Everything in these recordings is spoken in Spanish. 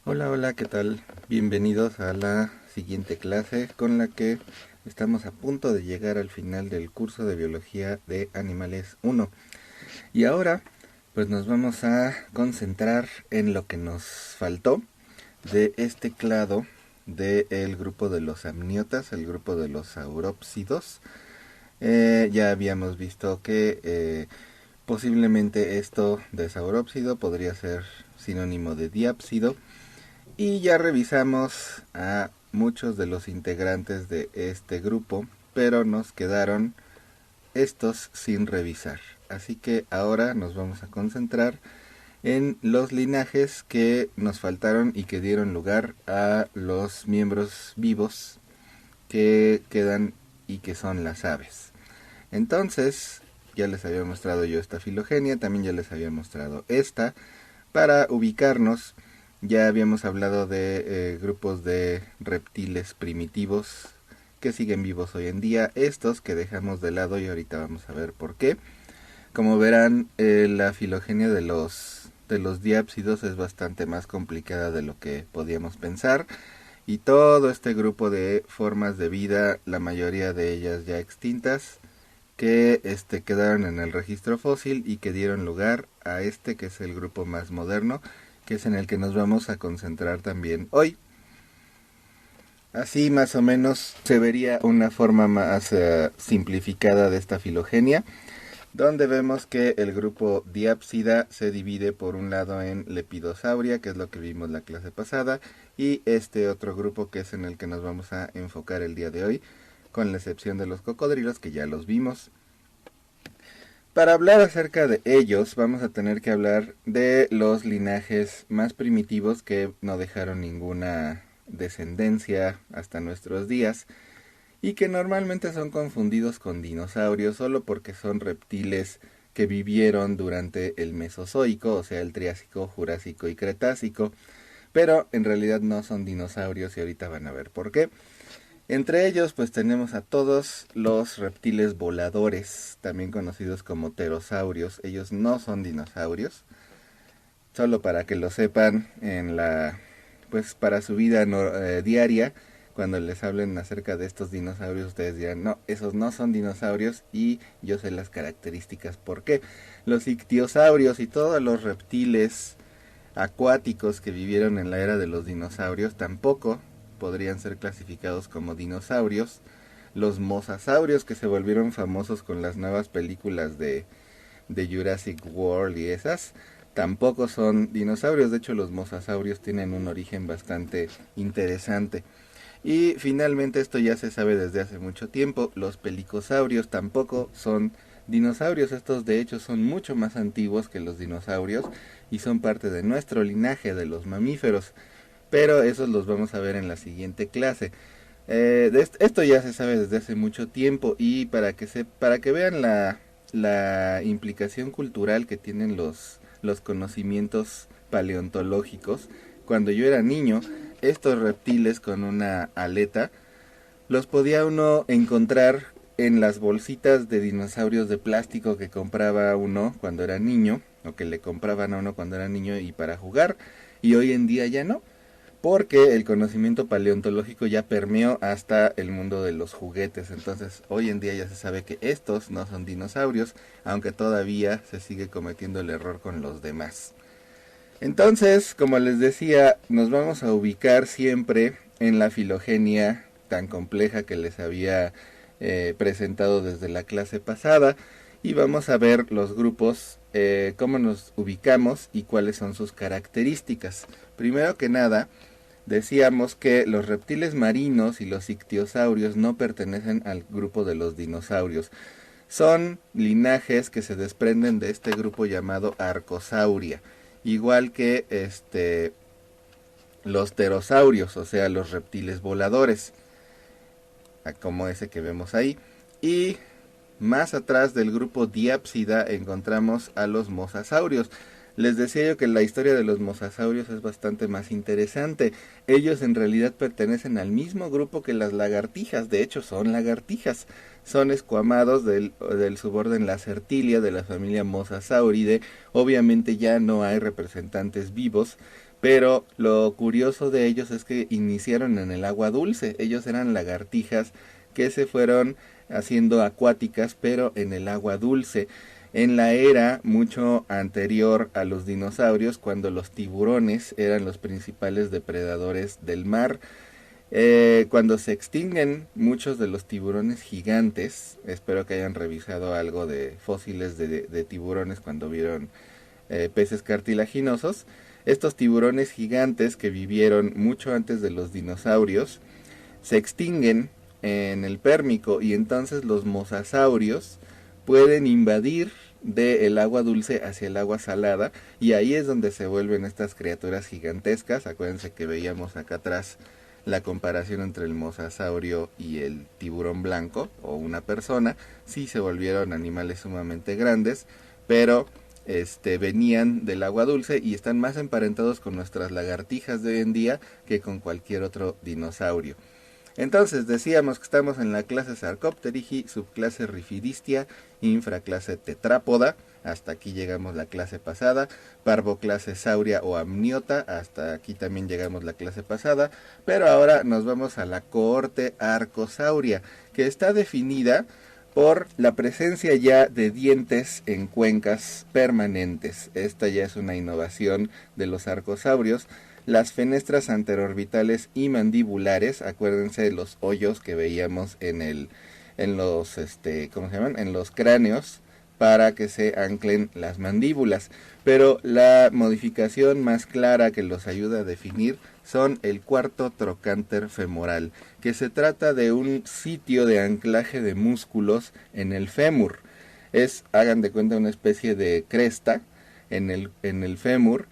Hola, hola, ¿qué tal? Bienvenidos a la siguiente clase con la que estamos a punto de llegar al final del curso de Biología de Animales 1. Y ahora, pues nos vamos a concentrar en lo que nos faltó de este clado del grupo de los amniotas, el grupo de los saurópsidos. Ya habíamos visto que posiblemente esto de saurópsido podría ser sinónimo de diápsido. Y ya revisamos a muchos de los integrantes de este grupo, pero nos quedaron estos sin revisar. Así que ahora nos vamos a concentrar en los linajes que nos faltaron y que dieron lugar a los miembros vivos que quedan y que son las aves. Entonces, ya les había mostrado yo esta filogenia, también ya les había mostrado esta. Para ubicarnos, ya habíamos hablado de grupos de reptiles primitivos que siguen vivos hoy en día, estos que dejamos de lado y ahorita vamos a ver por qué. Como verán, la filogenia de los diápsidos es bastante más complicada de lo que podíamos pensar y todo este grupo de formas de vida, la mayoría de ellas ya extintas, que quedaron en el registro fósil y que dieron lugar a este que es el grupo más moderno, que es en el que nos vamos a concentrar también hoy. Así más o menos se vería una forma más simplificada de esta filogenia, donde vemos que el grupo Diapsida se divide por un lado en Lepidosauria, que es lo que vimos la clase pasada, y este otro grupo que es en el que nos vamos a enfocar el día de hoy, con la excepción de los cocodrilos que ya los vimos. Para hablar acerca de ellos, vamos a tener que hablar de los linajes más primitivos que no dejaron ninguna descendencia hasta nuestros días y que normalmente son confundidos con dinosaurios solo porque son reptiles que vivieron durante el Mesozoico, o sea, el Triásico, Jurásico y Cretácico, pero en realidad no son dinosaurios y ahorita van a ver por qué. Entre ellos pues tenemos a todos los reptiles voladores, también conocidos como pterosaurios. Ellos no son dinosaurios, solo para que lo sepan pues para su vida diaria, cuando les hablen acerca de estos dinosaurios, ustedes dirán, no, esos no son dinosaurios y yo sé las características. ¿Por qué? Los ictiosaurios y todos los reptiles acuáticos que vivieron en la era de los dinosaurios tampoco podrían ser clasificados como dinosaurios. Los mosasaurios que se volvieron famosos con las nuevas películas de Jurassic World y esas, tampoco son dinosaurios. De hecho, los mosasaurios tienen un origen bastante interesante. Y finalmente, esto ya se sabe desde hace mucho tiempo, los pelicosaurios tampoco son dinosaurios. Estos de hecho son mucho más antiguos que los dinosaurios y son parte de nuestro linaje de los mamíferos, pero esos los vamos a ver en la siguiente clase. Esto ya se sabe desde hace mucho tiempo y para que vean la implicación cultural que tienen los conocimientos paleontológicos, cuando yo era niño, estos reptiles con una aleta los podía uno encontrar en las bolsitas de dinosaurios de plástico que compraba uno cuando era niño, o que le compraban a uno cuando era niño y para jugar, y hoy en día ya no, porque el conocimiento paleontológico ya permeó hasta el mundo de los juguetes. Entonces hoy en día ya se sabe que estos no son dinosaurios, aunque todavía se sigue cometiendo el error con los demás. Entonces, como les decía, nos vamos a ubicar siempre en la filogenia tan compleja que les había presentado desde la clase pasada y vamos a ver los grupos, cómo nos ubicamos y cuáles son sus características. Primero que nada, decíamos que los reptiles marinos y los ictiosaurios no pertenecen al grupo de los dinosaurios. Son linajes que se desprenden de este grupo llamado Arcosauria, igual que los pterosaurios, o sea, los reptiles voladores, como ese que vemos ahí. Y más atrás del grupo Diapsida encontramos a los mosasaurios. Les decía yo que la historia de los mosasaurios es bastante más interesante. Ellos en realidad pertenecen al mismo grupo que las lagartijas, de hecho son lagartijas. Son escuamados del suborden Lacertilia de la familia Mosasauridae. Obviamente ya no hay representantes vivos, Pero lo curioso de ellos es que iniciaron en el agua dulce. Ellos eran lagartijas que se fueron haciendo acuáticas, pero en el agua dulce. En la era mucho anterior a los dinosaurios, cuando los tiburones eran los principales depredadores del mar. Cuando se extinguen muchos de los tiburones gigantes, espero que hayan revisado algo de fósiles de tiburones cuando vieron peces cartilaginosos. Estos tiburones gigantes que vivieron mucho antes de los dinosaurios se extinguen en el Pérmico y entonces los mosasaurios pueden invadir del agua dulce hacia el agua salada y ahí es donde se vuelven estas criaturas gigantescas. Acuérdense que veíamos acá atrás la comparación entre el mosasaurio y el tiburón blanco o una persona. Sí se volvieron animales sumamente grandes, pero venían del agua dulce y están más emparentados con nuestras lagartijas de hoy en día que con cualquier otro dinosaurio. Entonces decíamos que estamos en la clase Sarcopterigi, subclase Rifidistia, infraclase Tetrápoda, hasta aquí llegamos la clase pasada, Parvoclase Sauria o Amniota, hasta aquí también llegamos la clase pasada, pero ahora nos vamos a la cohorte Arcosauria, que está definida por la presencia ya de dientes en cuencas permanentes. Esta ya es una innovación de los arcosaurios. Las fenestras anteroorbitales y mandibulares, acuérdense de los hoyos que veíamos en los ¿cómo se llaman? En los cráneos para que se anclen las mandíbulas. Pero la modificación más clara que los ayuda a definir son el cuarto trocánter femoral, que se trata de un sitio de anclaje de músculos en el fémur. Hagan de cuenta, una especie de cresta en el fémur,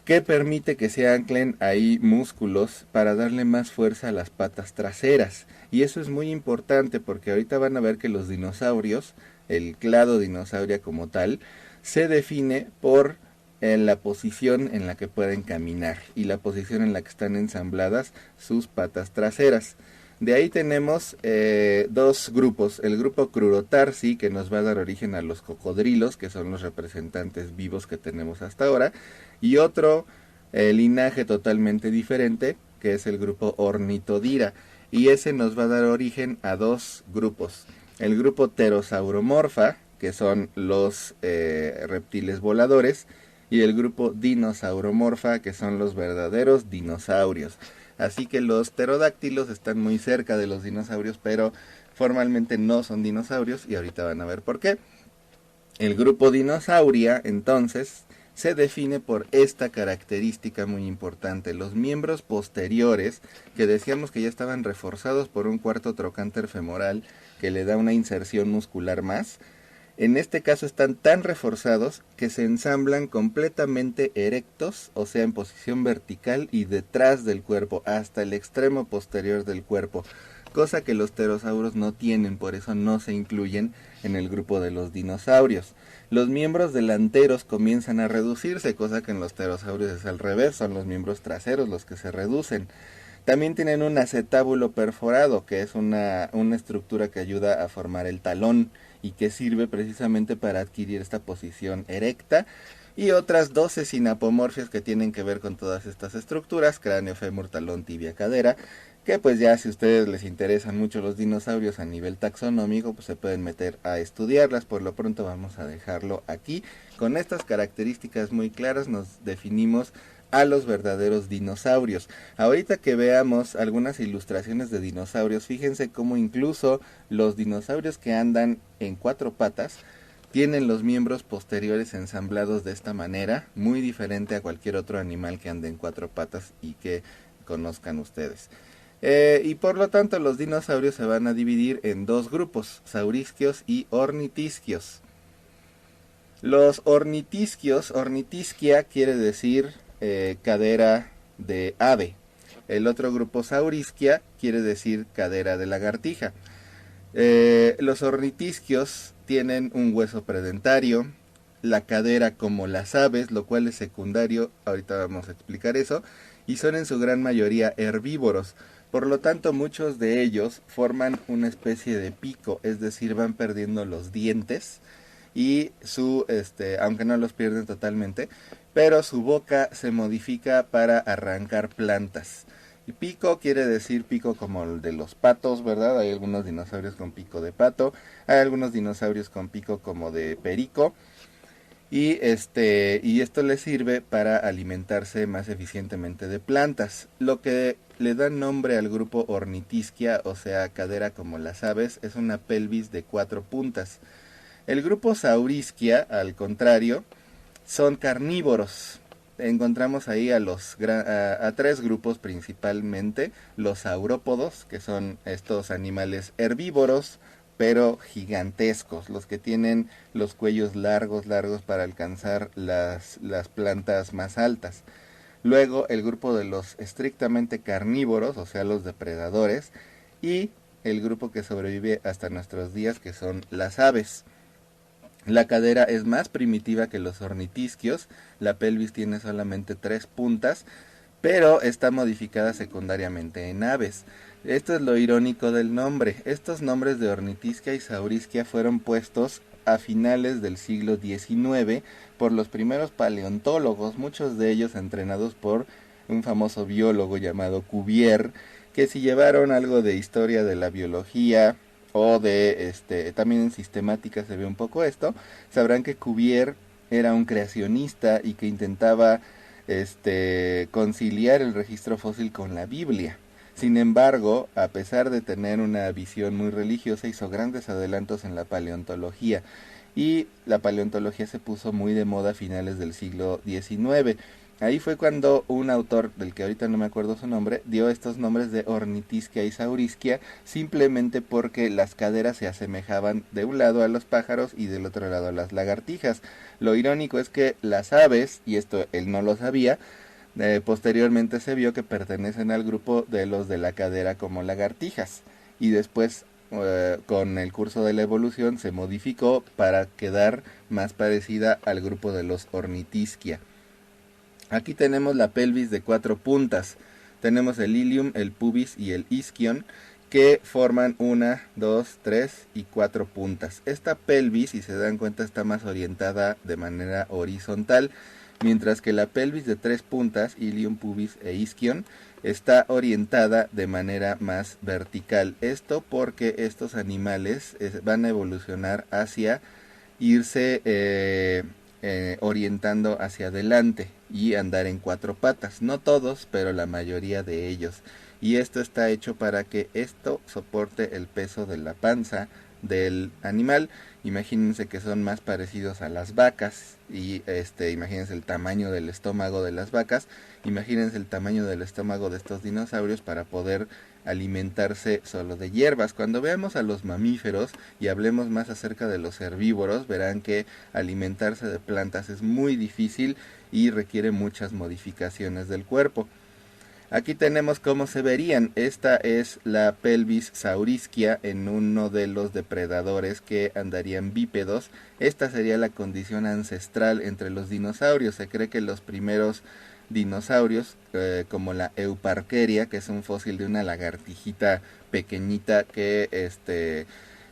que permite que se anclen ahí músculos para darle más fuerza a las patas traseras. Y eso es muy importante porque ahorita van a ver que los dinosaurios, el clado dinosauria como tal, se define por la posición en la que pueden caminar y la posición en la que están ensambladas sus patas traseras. De ahí tenemos dos grupos, el grupo Crurotarsi, que nos va a dar origen a los cocodrilos, que son los representantes vivos que tenemos hasta ahora, y otro linaje totalmente diferente, que es el grupo Ornitodira, y ese nos va a dar origen a dos grupos, el grupo Pterosauromorpha, que son los reptiles voladores, y el grupo Dinosauromorpha, que son los verdaderos dinosaurios. Así que los pterodáctilos están muy cerca de los dinosaurios, pero formalmente no son dinosaurios, y ahorita van a ver por qué. El grupo Dinosauria, entonces, se define por esta característica muy importante. Los miembros posteriores, que decíamos que ya estaban reforzados por un cuarto trocánter femoral que le da una inserción muscular más, en este caso están tan reforzados que se ensamblan completamente erectos, o sea, en posición vertical y detrás del cuerpo, hasta el extremo posterior del cuerpo, cosa que los pterosauros no tienen, por eso no se incluyen en el grupo de los dinosaurios. Los miembros delanteros comienzan a reducirse, cosa que en los pterosaurios es al revés, son los miembros traseros los que se reducen. También tienen un acetábulo perforado, que es una estructura que ayuda a formar el talón y que sirve precisamente para adquirir esta posición erecta, y otras 12 sinapomorfias que tienen que ver con todas estas estructuras, cráneo, fémur, talón, tibia, cadera, que pues ya si a ustedes les interesan mucho los dinosaurios a nivel taxonómico, pues se pueden meter a estudiarlas. Por lo pronto vamos a dejarlo aquí. Con estas características muy claras nos definimos a los verdaderos dinosaurios. Ahorita que veamos algunas ilustraciones de dinosaurios, fíjense cómo incluso los dinosaurios que andan en cuatro patas tienen los miembros posteriores ensamblados de esta manera, muy diferente a cualquier otro animal que ande en cuatro patas y que conozcan ustedes. Y por lo tanto los dinosaurios se van a dividir en dos grupos, saurisquios y ornitisquios. Los ornitisquios, ornitisquia quiere decir cadera de ave. El otro grupo saurisquia quiere decir cadera de lagartija. Los ornitisquios tienen un hueso predentario, la cadera como las aves, lo cual es secundario, ahorita vamos a explicar eso, y son en su gran mayoría herbívoros. Por lo tanto, muchos de ellos forman una especie de pico, es decir, van perdiendo los dientes y aunque no los pierden totalmente, pero su boca se modifica para arrancar plantas. Y pico quiere decir pico como el de los patos, ¿verdad? Hay algunos dinosaurios con pico de pato, hay algunos dinosaurios con pico como de perico. Y esto le sirve para alimentarse más eficientemente de plantas. Lo que le da nombre al grupo Ornithischia, o sea, cadera como las aves, es una pelvis de 4 puntas. El grupo Saurisquia, al contrario, son carnívoros. Encontramos ahí a 3 grupos principalmente: los saurópodos, que son estos animales herbívoros, pero gigantescos, los que tienen los cuellos largos, largos para alcanzar las plantas más altas. Luego el grupo de los estrictamente carnívoros, o sea, los depredadores, y el grupo que sobrevive hasta nuestros días, que son las aves. La cadera es más primitiva que los ornitisquios, la pelvis tiene solamente 3 puntas, pero está modificada secundariamente en aves. Esto es lo irónico del nombre. Estos nombres de Ornithischia y Saurisquia fueron puestos a finales del siglo XIX por los primeros paleontólogos, muchos de ellos entrenados por un famoso biólogo llamado Cuvier, que si llevaron algo de historia de la biología o de también en sistemática se ve un poco esto, sabrán que Cuvier era un creacionista y que intentaba conciliar el registro fósil con la Biblia. Sin embargo, a pesar de tener una visión muy religiosa, hizo grandes adelantos en la paleontología, y la paleontología se puso muy de moda a finales del siglo XIX. Ahí fue cuando un autor, del que ahorita no me acuerdo su nombre, dio estos nombres de Ornithischia y Saurisquia, simplemente porque las caderas se asemejaban de un lado a los pájaros y del otro lado a las lagartijas. Lo irónico es que las aves, y esto él no lo sabía, posteriormente se vio que pertenecen al grupo de los de la cadera como lagartijas, y después con el curso de la evolución se modificó para quedar más parecida al grupo de los Ornithischia. Aquí tenemos la pelvis de 4 puntas. Tenemos el ilium, el pubis y el isquion, que forman 1, 2, 3 y 4 puntas. Esta pelvis, si se dan cuenta, está más orientada de manera horizontal, mientras que la pelvis de 3 puntas, ilium, pubis e isquion, está orientada de manera más vertical. Esto porque estos animales van a evolucionar hacia irse orientando hacia adelante y andar en 4 patas. No todos, pero la mayoría de ellos. Y esto está hecho para que esto soporte el peso de la panza del animal. Imagínense que son más parecidos a las vacas, y imagínense el tamaño del estómago de las vacas, imagínense el tamaño del estómago de estos dinosaurios para poder alimentarse solo de hierbas. Cuando veamos a los mamíferos y hablemos más acerca de los herbívoros, verán que alimentarse de plantas es muy difícil y requiere muchas modificaciones del cuerpo. Aquí tenemos cómo se verían. Esta es la pelvis saurisquia en uno de los depredadores que andarían bípedos. Esta sería la condición ancestral entre los dinosaurios. Se cree que los primeros dinosaurios, como la Euparkeria, que es un fósil de una lagartijita pequeñita que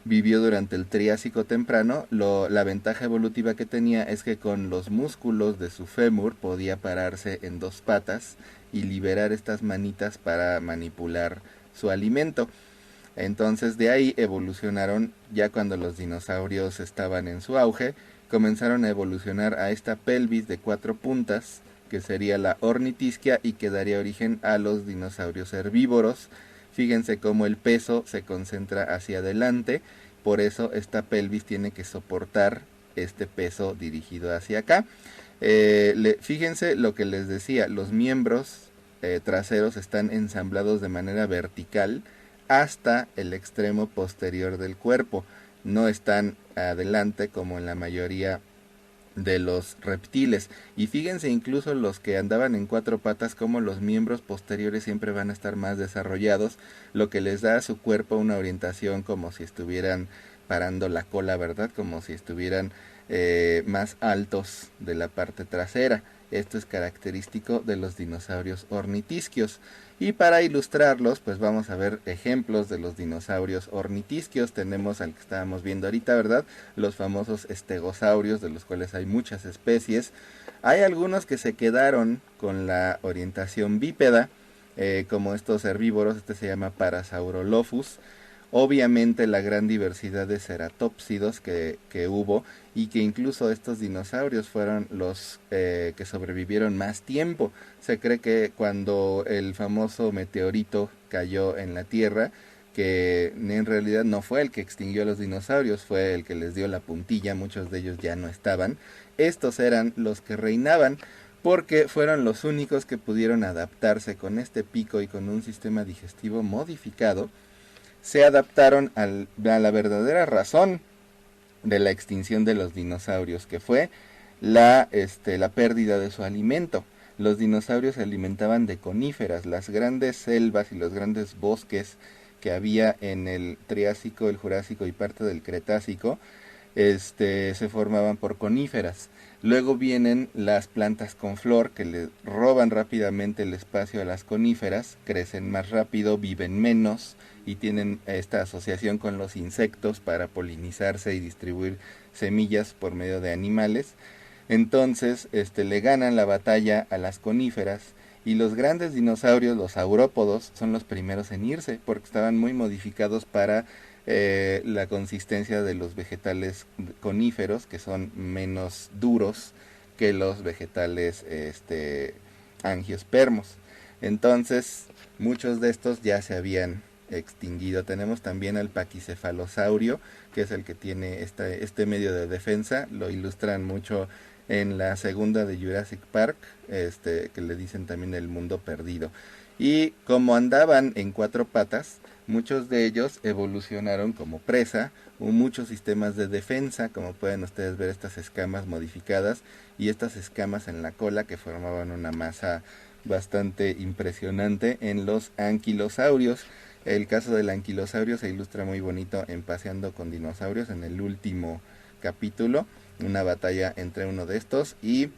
vivió durante el Triásico temprano, la ventaja evolutiva que tenía es que con los músculos de su fémur podía pararse en 2 patas y liberar estas manitas para manipular su alimento. Entonces de ahí evolucionaron, ya cuando los dinosaurios estaban en su auge, comenzaron a evolucionar a esta pelvis de 4 puntas, que sería la Ornithischia, y que daría origen a los dinosaurios herbívoros. Fíjense cómo el peso se concentra hacia adelante, por eso esta pelvis tiene que soportar este peso dirigido hacia acá. Fíjense lo que les decía, los miembros traseros están ensamblados de manera vertical hasta el extremo posterior del cuerpo, no están adelante como en la mayoría de los reptiles. Y fíjense incluso los que andaban en 4 patas, como los miembros posteriores siempre van a estar más desarrollados, lo que les da a su cuerpo una orientación como si estuvieran separando la cola, ¿verdad? Como si estuvieran más altos de la parte trasera. Esto es característico de los dinosaurios ornitisquios. Y para ilustrarlos, pues vamos a ver ejemplos de los dinosaurios ornitisquios. Tenemos al que estábamos viendo ahorita, ¿verdad? Los famosos estegosaurios, de los cuales hay muchas especies. Hay algunos que se quedaron con la orientación bípeda, como estos herbívoros. Este se llama Parasaurolophus. Obviamente la gran diversidad de ceratópsidos que hubo, y que incluso estos dinosaurios fueron los que sobrevivieron más tiempo. Se cree que cuando el famoso meteorito cayó en la Tierra, que en realidad no fue el que extinguió a los dinosaurios, fue el que les dio la puntilla, muchos de ellos ya no estaban. Estos eran los que reinaban, porque fueron los únicos que pudieron adaptarse con este pico y con un sistema digestivo modificado. Se adaptaron a la verdadera razón de la extinción de los dinosaurios, que fue la pérdida de su alimento. Los dinosaurios se alimentaban de coníferas. Las grandes selvas y los grandes bosques que había en el Triásico, el Jurásico y parte del Cretácico, se formaban por coníferas. Luego vienen las plantas con flor, que le roban rápidamente el espacio a las coníferas, crecen más rápido, viven menos y tienen esta asociación con los insectos para polinizarse y distribuir semillas por medio de animales. Entonces le ganan la batalla a las coníferas, y los grandes dinosaurios, los saurópodos, son los primeros en irse porque estaban muy modificados para la consistencia de los vegetales coníferos, que son menos duros que los vegetales angiospermos. Entonces muchos de estos ya se habían extinguido. Tenemos también al paquicefalosaurio, que es el que tiene este medio de defensa. Lo ilustran mucho en la segunda de Jurassic Park, que le dicen también el mundo perdido. Y como andaban en cuatro patas, muchos de ellos evolucionaron como presa, hubo muchos sistemas de defensa, como pueden ustedes ver estas escamas modificadas y estas escamas en la cola que formaban una masa bastante impresionante en los anquilosaurios. El caso del anquilosaurio se ilustra muy bonito en Paseando con Dinosaurios, en el último capítulo, una batalla entre uno de estos y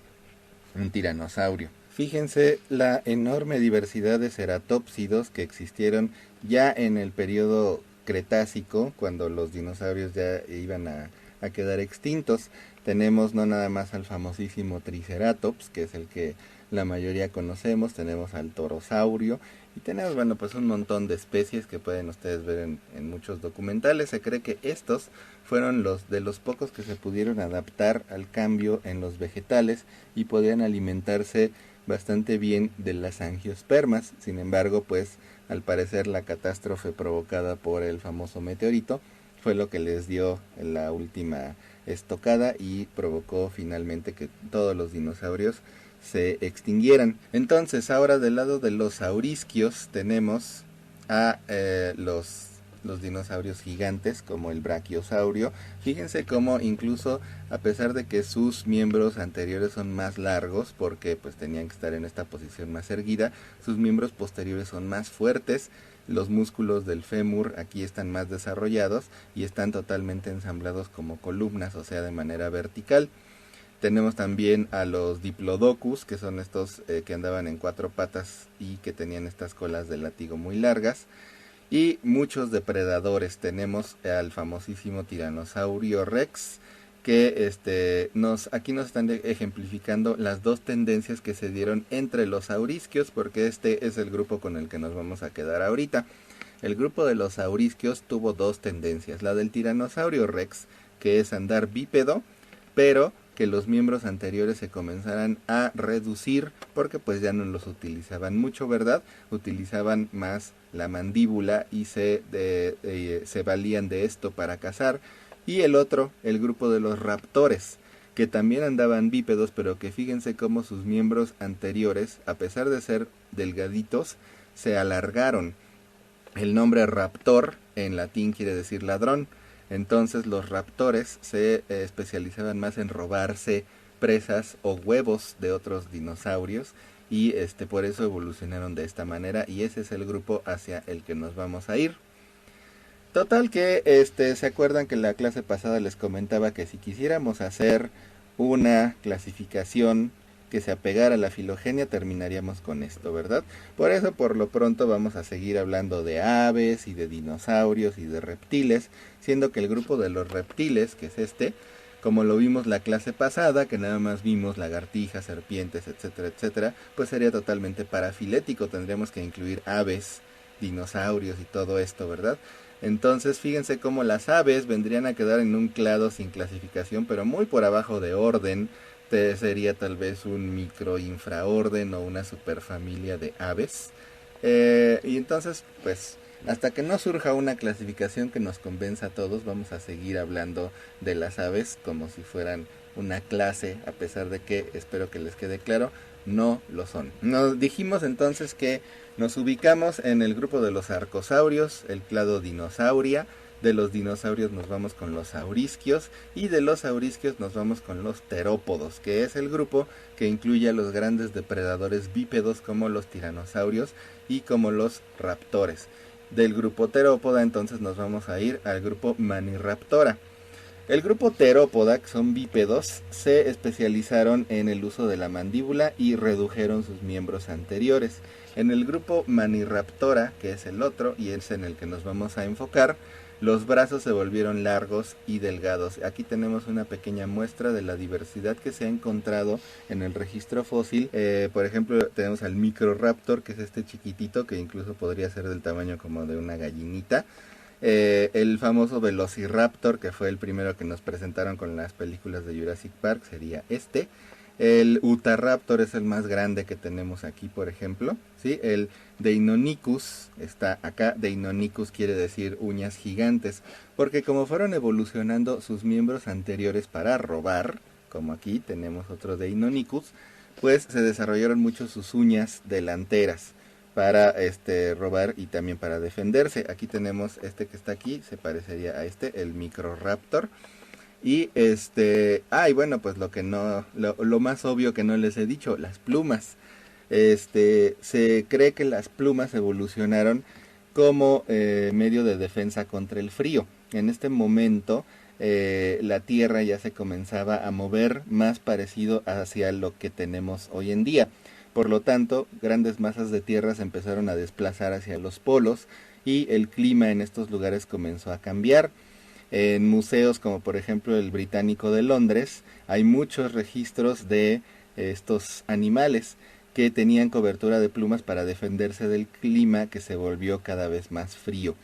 un tiranosaurio. Fíjense la enorme diversidad de ceratópsidos que existieron ya en el periodo Cretácico, cuando los dinosaurios ya iban a quedar extintos. Tenemos no nada más al famosísimo Triceratops, que es el que la mayoría conocemos, tenemos al Torosaurio, y tenemos, bueno, pues un montón de especies que pueden ustedes ver en muchos documentales. Se cree que estos fueron los de los pocos que se pudieron adaptar al cambio en los vegetales y podían alimentarse bastante bien de las angiospermas. Sin embargo, pues al parecer la catástrofe provocada por el famoso meteorito fue lo que les dio la última estocada y provocó finalmente que todos los dinosaurios se extinguieran. Entonces, ahora del lado de los saurisquios tenemos a los dinosaurios gigantes, como el brachiosaurio. Fíjense cómo incluso a pesar de que sus miembros anteriores son más largos, porque pues tenían que estar en esta posición más erguida, sus miembros posteriores son más fuertes. Los músculos del fémur aquí están más desarrollados y están totalmente ensamblados como columnas, o sea, de manera vertical. Tenemos también a los diplodocus, que son estos que andaban en cuatro patas y que tenían estas colas de látigo muy largas. Y muchos depredadores. Tenemos al famosísimo Tiranosaurio Rex, que aquí nos están ejemplificando las dos tendencias que se dieron entre los saurisquios, porque este es el grupo con el que nos vamos a quedar ahorita. El grupo de los saurisquios tuvo dos tendencias. La del Tiranosaurio Rex, que es andar bípedo, pero que los miembros anteriores se comenzaran a reducir porque pues ya no los utilizaban mucho, ¿verdad? Utilizaban más la mandíbula y se valían de esto para cazar. Y el otro, el grupo de los raptores, que también andaban bípedos, pero que fíjense cómo sus miembros anteriores, a pesar de ser delgaditos, se alargaron. El nombre raptor en latín quiere decir ladrón. Entonces los raptores se especializaban más en robarse presas o huevos de otros dinosaurios y por eso evolucionaron de esta manera, y ese es el grupo hacia el que nos vamos a ir. Total que se acuerdan que en la clase pasada les comentaba que si quisiéramos hacer una clasificación que se apegara a la filogenia terminaríamos con esto, ¿verdad? Por eso por lo pronto vamos a seguir hablando de aves y de dinosaurios y de reptiles, siendo que el grupo de los reptiles, que es como lo vimos la clase pasada, que nada más vimos lagartijas, serpientes, etcétera, etcétera, pues sería totalmente parafilético, tendríamos que incluir aves, dinosaurios y todo esto, ¿verdad? Entonces fíjense cómo las aves vendrían a quedar en un clado sin clasificación, pero muy por abajo de orden. Sería tal vez un microinfraorden o una superfamilia de aves. Y entonces, pues, hasta que no surja una clasificación que nos convenza a todos, vamos a seguir hablando de las aves como si fueran una clase, a pesar de que, espero que les quede claro, no lo son. Nos dijimos entonces que nos ubicamos en el grupo de los arcosaurios, el clado dinosauria. De los dinosaurios nos vamos con los saurisquios y de los saurisquios nos vamos con los terópodos, que es el grupo que incluye a los grandes depredadores bípedos como los tiranosaurios y como los raptores. Del grupo terópoda entonces nos vamos a ir al grupo maniraptora. El grupo terópoda, que son bípedos, se especializaron en el uso de la mandíbula y redujeron sus miembros anteriores. En el grupo maniraptora, que es el otro y es en el que nos vamos a enfocar, los brazos se volvieron largos y delgados. Aquí tenemos una pequeña muestra de la diversidad que se ha encontrado en el registro fósil. Por ejemplo, tenemos al Microraptor, que es este chiquitito que incluso podría ser del tamaño como de una gallinita. El famoso Velociraptor, que fue el primero que nos presentaron con las películas de Jurassic Park, sería este. El Utahraptor es el más grande que tenemos aquí, por ejemplo, ¿sí? El Deinonychus está acá. Deinonychus quiere decir uñas gigantes, porque como fueron evolucionando sus miembros anteriores para robar, como aquí tenemos otro Deinonychus, pues se desarrollaron mucho sus uñas delanteras para robar y también para defenderse. Aquí tenemos este que está aquí, se parecería a el Microraptor. Y y bueno, pues lo más obvio que no les he dicho, las plumas. Se cree que las plumas evolucionaron como medio de defensa contra el frío. En este momento la Tierra ya se comenzaba a mover más parecido hacia lo que tenemos hoy en día. Por lo tanto, grandes masas de tierra se empezaron a desplazar hacia los polos y el clima en estos lugares comenzó a cambiar. En museos como por ejemplo el Británico de Londres hay muchos registros de estos animales que tenían cobertura de plumas para defenderse del clima que se volvió cada vez más frío.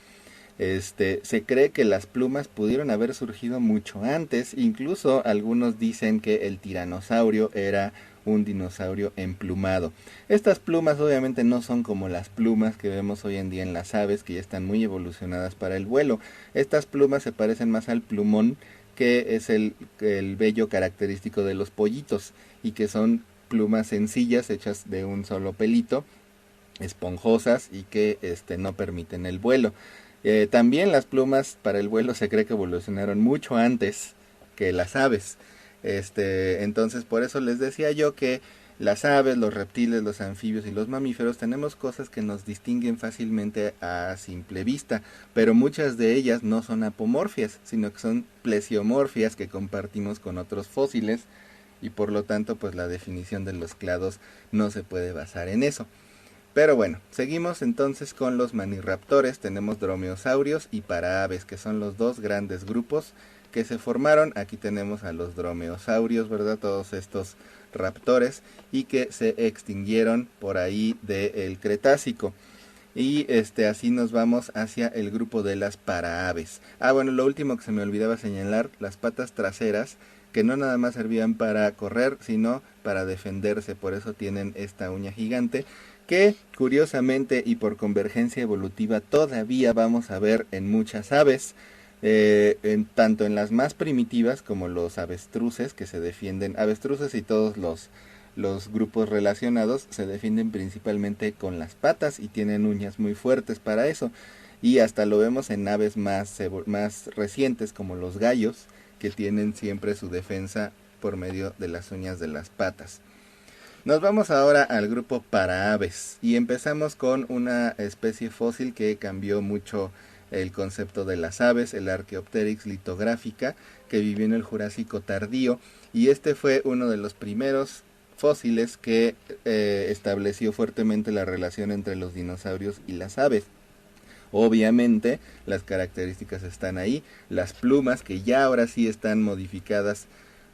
Se cree que las plumas pudieron haber surgido mucho antes, incluso algunos dicen que el tiranosaurio era un dinosaurio emplumado. Estas plumas obviamente no son como las plumas que vemos hoy en día en las aves, que ya están muy evolucionadas para el vuelo. Estas plumas se parecen más al plumón, que es el vello característico de los pollitos, y que son plumas sencillas hechas de un solo pelito, esponjosas y que no permiten el vuelo. También las plumas para el vuelo se cree que evolucionaron mucho antes que las aves. Entonces por eso les decía yo que las aves, los reptiles, los anfibios y los mamíferos tenemos cosas que nos distinguen fácilmente a simple vista, pero muchas de ellas no son apomorfias, sino que son plesiomorfias que compartimos con otros fósiles y por lo tanto pues la definición de los clados no se puede basar en eso. Pero bueno, seguimos entonces con los maniraptores. Tenemos dromeosaurios y paraaves, que son los dos grandes grupos que se formaron. Aquí tenemos a los dromeosaurios, ¿verdad? Todos estos raptores y que se extinguieron por ahí del Cretácico. Y así nos vamos hacia el grupo de las paraaves. Bueno, lo último que se me olvidaba señalar, las patas traseras, que no nada más servían para correr, sino para defenderse. Por eso tienen esta uña gigante, que curiosamente y por convergencia evolutiva todavía vamos a ver en muchas aves, tanto en las más primitivas como los avestruces, que se defienden, avestruces y todos los grupos relacionados se defienden principalmente con las patas y tienen uñas muy fuertes para eso, y hasta lo vemos en aves más recientes como los gallos, que tienen siempre su defensa por medio de las uñas de las patas. Nos vamos ahora al grupo paraaves y empezamos con una especie fósil que cambió mucho el concepto de las aves, el Archaeopteryx litográfica, que vivió en el Jurásico tardío, y este fue uno de los primeros fósiles que estableció fuertemente la relación entre los dinosaurios y las aves. Obviamente las características están ahí, las plumas que ya ahora sí están modificadas,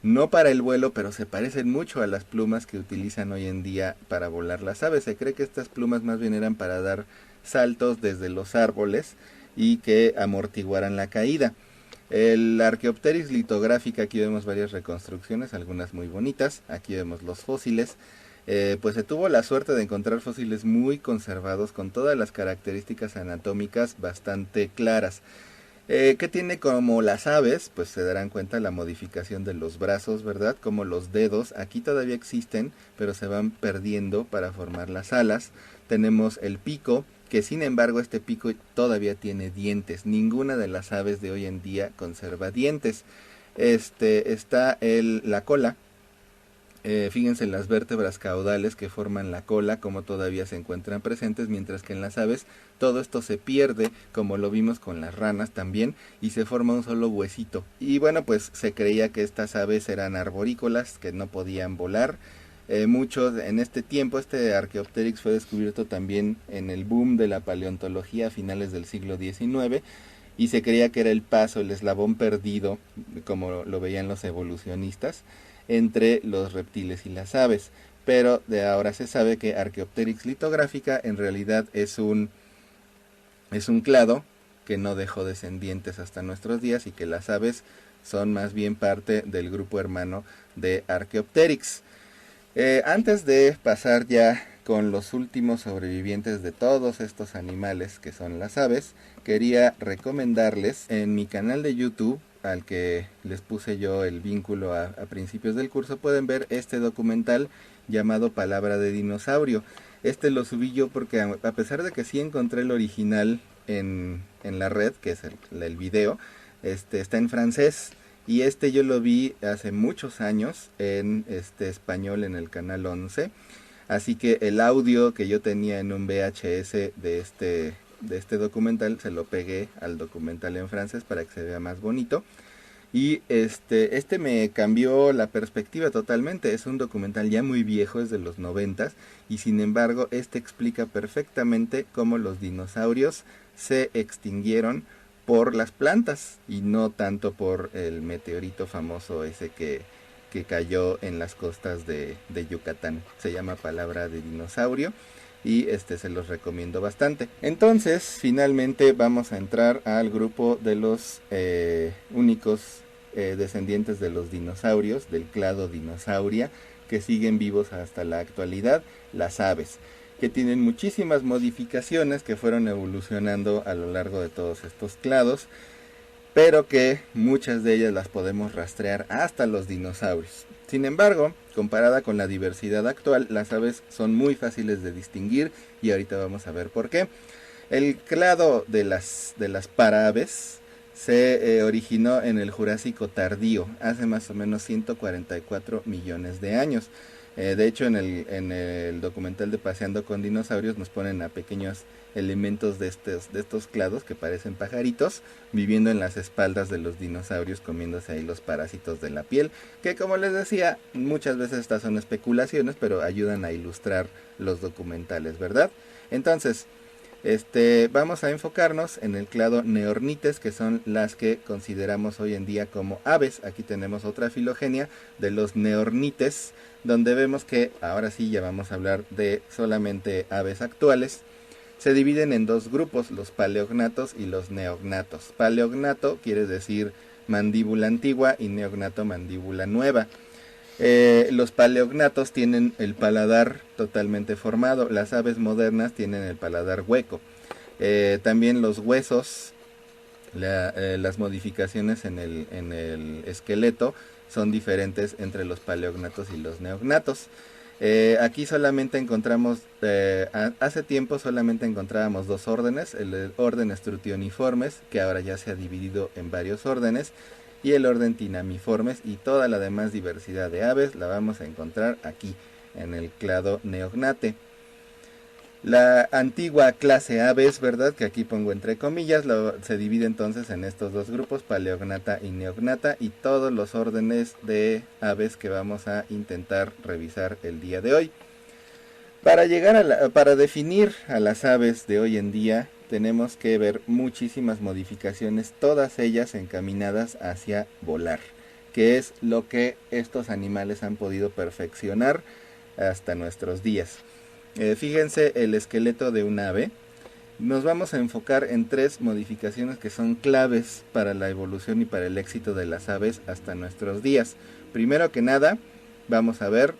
no para el vuelo, pero se parecen mucho a las plumas que utilizan hoy en día para volar las aves. Se cree que estas plumas más bien eran para dar saltos desde los árboles y que amortiguaran la caída. El Archaeopteryx litográfica, aquí vemos varias reconstrucciones, algunas muy bonitas, aquí vemos los fósiles. Pues se tuvo la suerte de encontrar fósiles muy conservados con todas las características anatómicas bastante claras. ¿Qué tiene como las aves? Pues se darán cuenta la modificación de los brazos, ¿verdad? Como los dedos, aquí todavía existen, pero se van perdiendo para formar las alas. Tenemos el pico, que sin embargo este pico todavía tiene dientes. Ninguna de las aves de hoy en día conserva dientes. Está la cola. Fíjense las vértebras caudales que forman la cola, como todavía se encuentran presentes, mientras que en las aves todo esto se pierde, como lo vimos con las ranas también, y se forma un solo huesito. Y bueno, pues se creía que estas aves eran arborícolas, que no podían volar. Muchos en este tiempo, este Archaeopteryx fue descubierto también en el boom de la paleontología a finales del siglo XIX, y se creía que era el paso, el eslabón perdido, como lo veían los evolucionistas, entre los reptiles y las aves. Pero de ahora se sabe que Archaeopteryx litográfica en realidad es un clado que no dejó descendientes hasta nuestros días, y que las aves son más bien parte del grupo hermano de Archaeopteryx. Antes de pasar ya con los últimos sobrevivientes de todos estos animales que son las aves, quería recomendarles en mi canal de YouTube, al que les puse yo el vínculo a principios del curso, pueden ver este documental llamado Palabra de Dinosaurio. Este lo subí yo porque a pesar de que sí encontré el original en la red, que es el video, está en francés. Y yo lo vi hace muchos años en español en el canal 11. Así que el audio que yo tenía en un VHS de este documental se lo pegué al documental en francés para que se vea más bonito. Y me cambió la perspectiva totalmente. Es un documental ya muy viejo, es de los 90s, y sin embargo explica perfectamente cómo los dinosaurios se extinguieron por las plantas y no tanto por el meteorito famoso ese que cayó en las costas de Yucatán. Se llama Palabra de Dinosaurio y se los recomiendo bastante. Entonces, finalmente vamos a entrar al grupo de los únicos descendientes de los dinosaurios, del clado Dinosauria, que siguen vivos hasta la actualidad, las aves, que tienen muchísimas modificaciones que fueron evolucionando a lo largo de todos estos clados, pero que muchas de ellas las podemos rastrear hasta los dinosaurios. Sin embargo, comparada con la diversidad actual, las aves son muy fáciles de distinguir, y ahorita vamos a ver por qué. El clado de las paraves se originó en el Jurásico tardío, hace más o menos 144 millones de años. De hecho, en el documental de Paseando con Dinosaurios nos ponen a pequeños elementos de estos clados que parecen pajaritos viviendo en las espaldas de los dinosaurios, comiéndose ahí los parásitos de la piel, que, como les decía, muchas veces estas son especulaciones, pero ayudan a ilustrar los documentales, ¿verdad? Entonces, vamos a enfocarnos en el clado Neornites, que son las que consideramos hoy en día como aves. Aquí tenemos otra filogenia de los Neornites, donde vemos que ahora sí ya vamos a hablar de solamente aves actuales. Se dividen en dos grupos, los paleognatos y los neognatos. Paleognato quiere decir mandíbula antigua y neognato mandíbula nueva. Los paleognatos tienen el paladar totalmente formado, las aves modernas tienen el paladar hueco. También los huesos, las modificaciones en el esqueleto son diferentes entre los paleognatos y los neognatos. Aquí solamente encontramos, hace tiempo solamente encontrábamos dos órdenes, el orden Strutioniformes, que ahora ya se ha dividido en varios órdenes, y el orden Tinamiformes, y toda la demás diversidad de aves la vamos a encontrar aquí, en el clado Neognate. La antigua clase aves, ¿verdad? Que aquí pongo entre comillas, se divide entonces en estos dos grupos, paleognata y neognata, y todos los órdenes de aves que vamos a intentar revisar el día de hoy. Para definir a las aves de hoy en día, tenemos que ver muchísimas modificaciones, todas ellas encaminadas hacia volar, que es lo que estos animales han podido perfeccionar hasta nuestros días. Fíjense el esqueleto de un ave. Nos vamos a enfocar en 3 modificaciones que son claves para la evolución y para el éxito de las aves hasta nuestros días. Primero que nada, vamos a ver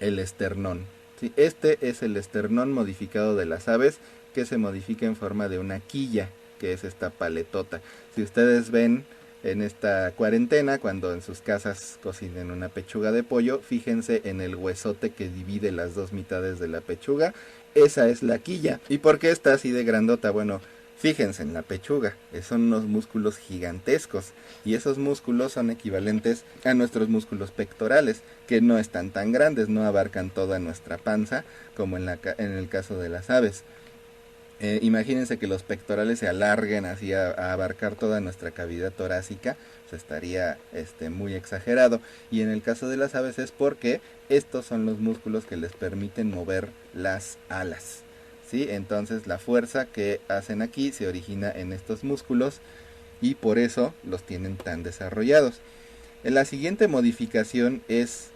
el esternón. Sí, este es el esternón modificado de las aves, que se modifica en forma de una quilla, que es esta paletota. Si ustedes ven en esta cuarentena, cuando en sus casas cocinen una pechuga de pollo, fíjense en el huesote que divide las dos mitades de la pechuga. Esa es la quilla. ¿Y por qué está así de grandota? Bueno, fíjense en la pechuga, son unos músculos gigantescos, y esos músculos son equivalentes a nuestros músculos pectorales, que no están tan grandes, no abarcan toda nuestra panza como en el caso de las aves. Imagínense que los pectorales se alarguen así a abarcar toda nuestra cavidad torácica, pues estaría muy exagerado. Y en el caso de las aves es porque estos son los músculos que les permiten mover las alas, ¿sí? Entonces la fuerza que hacen aquí se origina en estos músculos y por eso los tienen tan desarrollados. La siguiente modificación es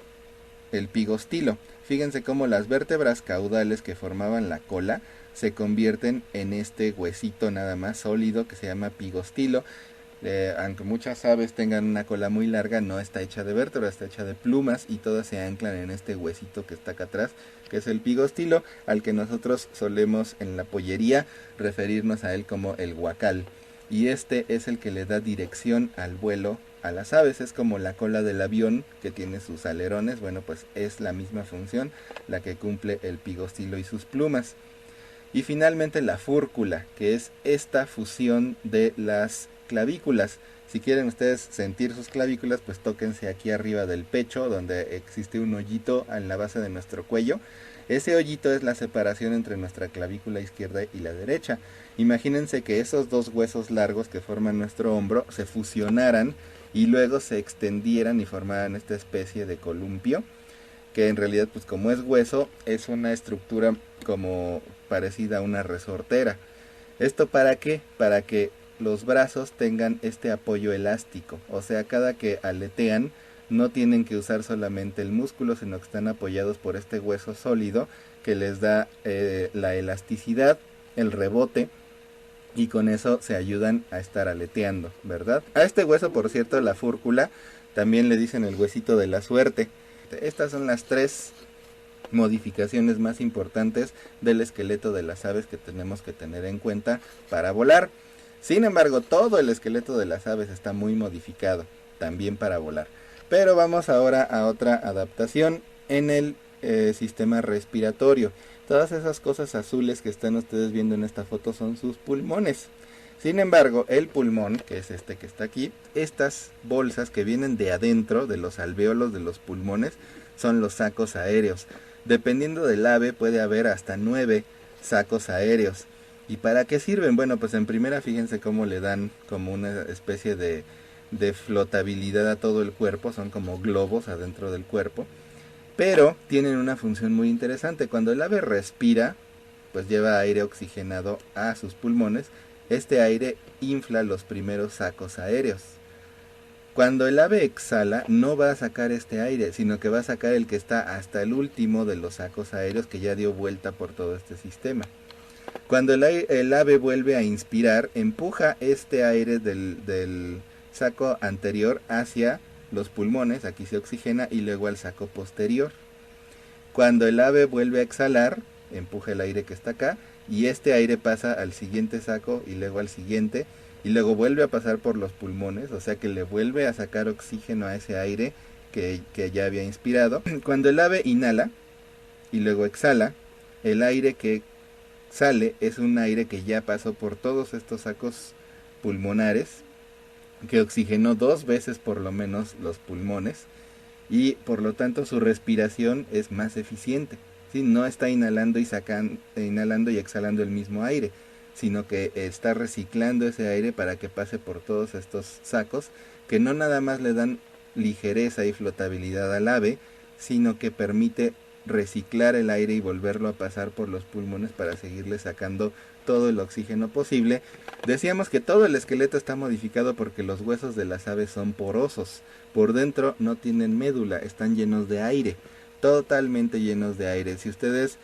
el pigostilo. Fíjense cómo las vértebras caudales que formaban la cola se convierten en este huesito nada más sólido que se llama pigostilo. Aunque muchas aves tengan una cola muy larga, no está hecha de vértebras, está hecha de plumas, y todas se anclan en este huesito que está acá atrás, que es el pigostilo, al que nosotros solemos en la pollería referirnos a él como el huacal. Y este es el que le da dirección al vuelo a las aves. Es como la cola del avión que tiene sus alerones. Bueno, pues es la misma función la que cumple el pigostilo y sus plumas. Y finalmente la fúrcula, que es esta fusión de las clavículas. Si quieren ustedes sentir sus clavículas, pues tóquense aquí arriba del pecho, donde existe un hoyito en la base de nuestro cuello. Ese hoyito es la separación entre nuestra clavícula izquierda y la derecha. Imagínense que esos dos huesos largos que forman nuestro hombro se fusionaran y luego se extendieran y formaran esta especie de columpio, que en realidad, pues como es hueso, es una estructura como parecida a una resortera. ¿Esto para qué? Para que los brazos tengan este apoyo elástico, o sea, cada que aletean no tienen que usar solamente el músculo, sino que están apoyados por este hueso sólido que les da la elasticidad, el rebote, y con eso se ayudan a estar aleteando, ¿verdad? A este hueso, por cierto, la fúrcula, también le dicen el huesito de la suerte. Estas son las 3 modificaciones más importantes del esqueleto de las aves que tenemos que tener en cuenta para volar. Sin embargo, todo el esqueleto de las aves está muy modificado también para volar. Pero vamos ahora a otra adaptación en el sistema respiratorio. Todas esas cosas azules que están ustedes viendo en esta foto son sus pulmones. Sin embargo, el pulmón, que es este que está aquí, estas bolsas que vienen de adentro de los alvéolos de los pulmones, son los sacos aéreos. Dependiendo del ave puede haber hasta 9 sacos aéreos. ¿Y para qué sirven? Bueno, pues en primera fíjense cómo le dan como una especie de flotabilidad a todo el cuerpo, son como globos adentro del cuerpo, pero tienen una función muy interesante. Cuando el ave respira, pues lleva aire oxigenado a sus pulmones. Este aire infla los primeros sacos aéreos. Cuando el ave exhala, no va a sacar este aire, sino que va a sacar el que está hasta el último de los sacos aéreos, que ya dio vuelta por todo este sistema. Cuando el ave vuelve a inspirar, empuja este aire del saco anterior hacia los pulmones, aquí se oxigena, y luego al saco posterior. Cuando el ave vuelve a exhalar, empuja el aire que está acá, y este aire pasa al siguiente saco y luego al siguiente, y luego vuelve a pasar por los pulmones, o sea que le vuelve a sacar oxígeno a ese aire que ya había inspirado. Cuando el ave inhala y luego exhala, el aire que sale es un aire que ya pasó por todos estos sacos pulmonares, que oxigenó 2 veces por lo menos los pulmones, y por lo tanto su respiración es más eficiente. ¿sí? No está inhalando y exhalando el mismo aire, sino que está reciclando ese aire para que pase por todos estos sacos que no nada más le dan ligereza y flotabilidad al ave, sino que permite reciclar el aire y volverlo a pasar por los pulmones para seguirle sacando todo el oxígeno posible. Decíamos que todo el esqueleto está modificado porque los huesos de las aves son porosos. Por dentro no tienen médula, están llenos de aire, totalmente llenos de aire. Si ustedes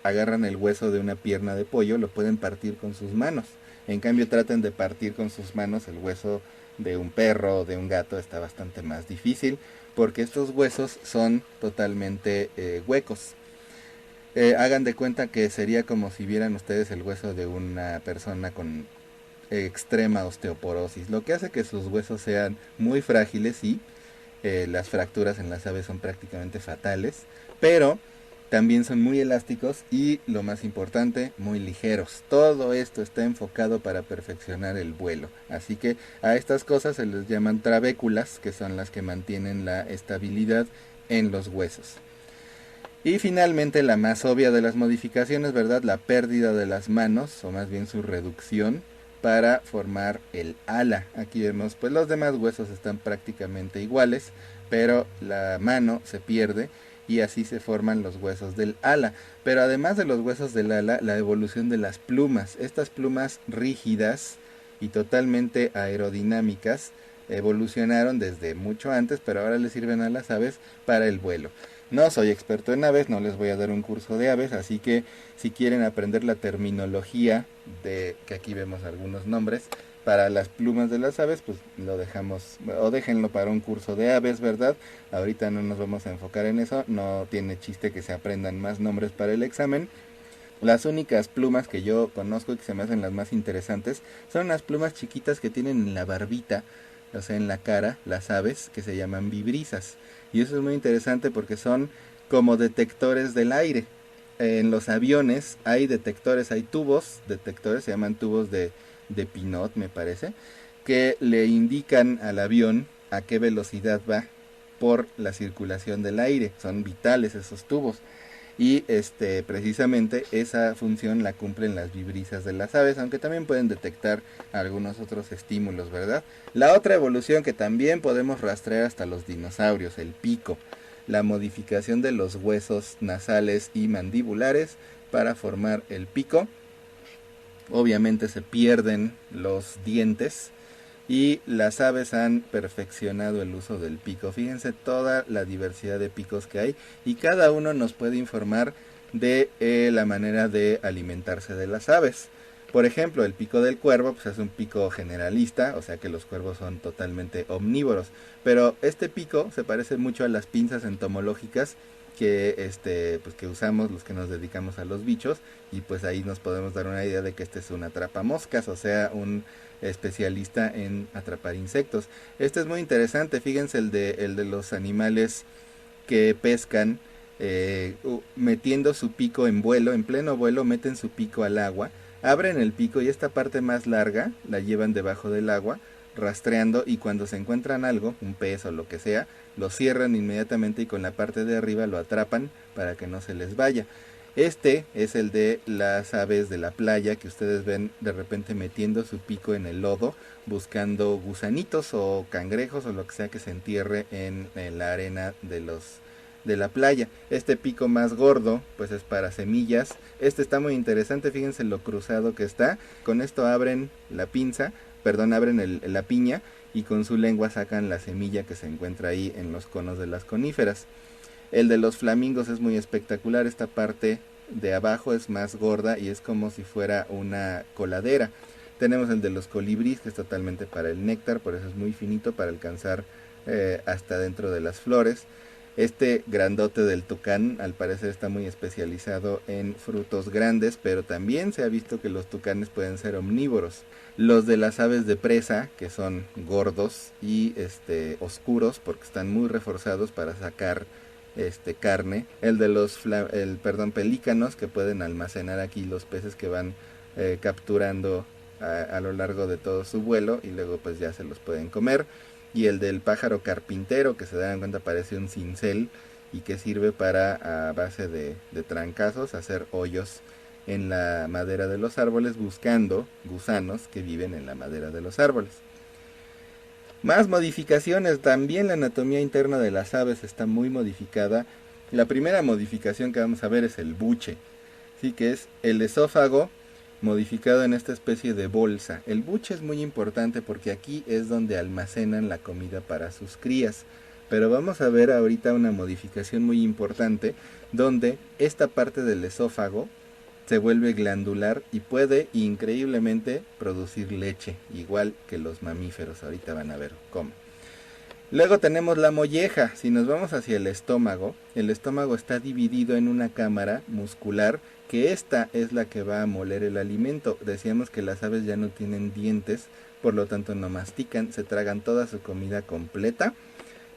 agarran el hueso de una pierna de pollo, lo pueden partir con sus manos. En cambio, traten de partir con sus manos el hueso de un perro o de un gato, está bastante más difícil porque estos huesos son totalmente huecos. Hagan de cuenta que sería como si vieran ustedes el hueso de una persona con extrema osteoporosis, lo que hace que sus huesos sean muy frágiles y las fracturas en las aves son prácticamente fatales, pero también son muy elásticos y, lo más importante, muy ligeros. Todo esto está enfocado para perfeccionar el vuelo. Así que a estas cosas se les llaman trabéculas, que son las que mantienen la estabilidad en los huesos. Y finalmente la más obvia de las modificaciones, ¿verdad? La pérdida de las manos, o más bien su reducción, para formar el ala. Aquí vemos, pues los demás huesos están prácticamente iguales, pero la mano se pierde y así se forman los huesos del ala. Pero además de los huesos del ala, la evolución de las plumas. Estas plumas rígidas y totalmente aerodinámicas evolucionaron desde mucho antes, pero ahora le sirven a las aves para el vuelo. No soy experto en aves, no les voy a dar un curso de aves, así que si quieren aprender la terminología de que aquí vemos algunos nombres para las plumas de las aves, pues lo dejamos o déjenlo para un curso de aves, ¿verdad? Ahorita no nos vamos a enfocar en eso, no tiene chiste que se aprendan más nombres para el examen. Las únicas plumas que yo conozco y que se me hacen las más interesantes son las plumas chiquitas que tienen en la barbita, o sea, en la cara, las aves, que se llaman vibrisas. Y eso es muy interesante porque son como detectores del aire. En los aviones hay detectores, hay tubos, detectores, se llaman tubos de Pinot, me parece, que le indican al avión a qué velocidad va por la circulación del aire. Son vitales esos tubos. Y precisamente esa función la cumplen las vibrisas de las aves, aunque también pueden detectar algunos otros estímulos, ¿verdad? La otra evolución que también podemos rastrear hasta los dinosaurios, el pico, la modificación de los huesos nasales y mandibulares para formar el pico. Obviamente se pierden los dientes y las aves han perfeccionado el uso del pico. Fíjense toda la diversidad de picos que hay y cada uno nos puede informar de la manera de alimentarse de las aves. Por ejemplo, el pico del cuervo pues es un pico generalista, o sea que los cuervos son totalmente omnívoros, pero este pico se parece mucho a las pinzas entomológicas que pues que usamos los que nos dedicamos a los bichos, y pues ahí nos podemos dar una idea de que este es un atrapamoscas, o sea, un especialista en atrapar insectos. Este es muy interesante, fíjense el de los animales que pescan metiendo su pico en vuelo, en pleno vuelo meten su pico al agua, abren el pico y esta parte más larga la llevan debajo del agua rastreando, y cuando se encuentran algo, un pez o lo que sea, lo cierran inmediatamente y con la parte de arriba lo atrapan para que no se les vaya. Este es el de las aves de la playa que ustedes ven de repente metiendo su pico en el lodo buscando gusanitos o cangrejos o lo que sea que se entierre en la arena de la playa. Este pico más gordo pues es para semillas. Este está muy interesante, fíjense lo cruzado que está. Con esto abren la pinza, abren la piña y con su lengua sacan la semilla que se encuentra ahí en los conos de las coníferas. El de los flamingos es muy espectacular, esta parte de abajo es más gorda y es como si fuera una coladera. Tenemos el de los colibríes que es totalmente para el néctar, por eso es muy finito para alcanzar hasta dentro de las flores. Este grandote del tucán al parecer está muy especializado en frutos grandes, pero también se ha visto que los tucanes pueden ser omnívoros. Los de las aves de presa, que son gordos y oscuros porque están muy reforzados para sacar carne. El de los pelícanos, que pueden almacenar aquí los peces que van capturando a lo largo de todo su vuelo y luego pues ya se los pueden comer. Y el del pájaro carpintero, que se dan cuenta parece un cincel y que sirve para, a base de trancazos, hacer hoyos en la madera de los árboles buscando gusanos que viven en la madera de los árboles. Más modificaciones, también la anatomía interna de las aves está muy modificada. La primera modificación que vamos a ver es el buche, ¿sí? Que es el esófago modificado en esta especie de bolsa. El buche es muy importante porque aquí es donde almacenan la comida para sus crías. Pero vamos a ver ahorita una modificación muy importante donde esta parte del esófago se vuelve glandular y puede increíblemente producir leche, igual que los mamíferos. Ahorita van a ver cómo. Luego tenemos la molleja. Si nos vamos hacia el estómago está dividido en una cámara muscular, que esta es la que va a moler el alimento. Decíamos que las aves ya no tienen dientes, por lo tanto no mastican, se tragan toda su comida completa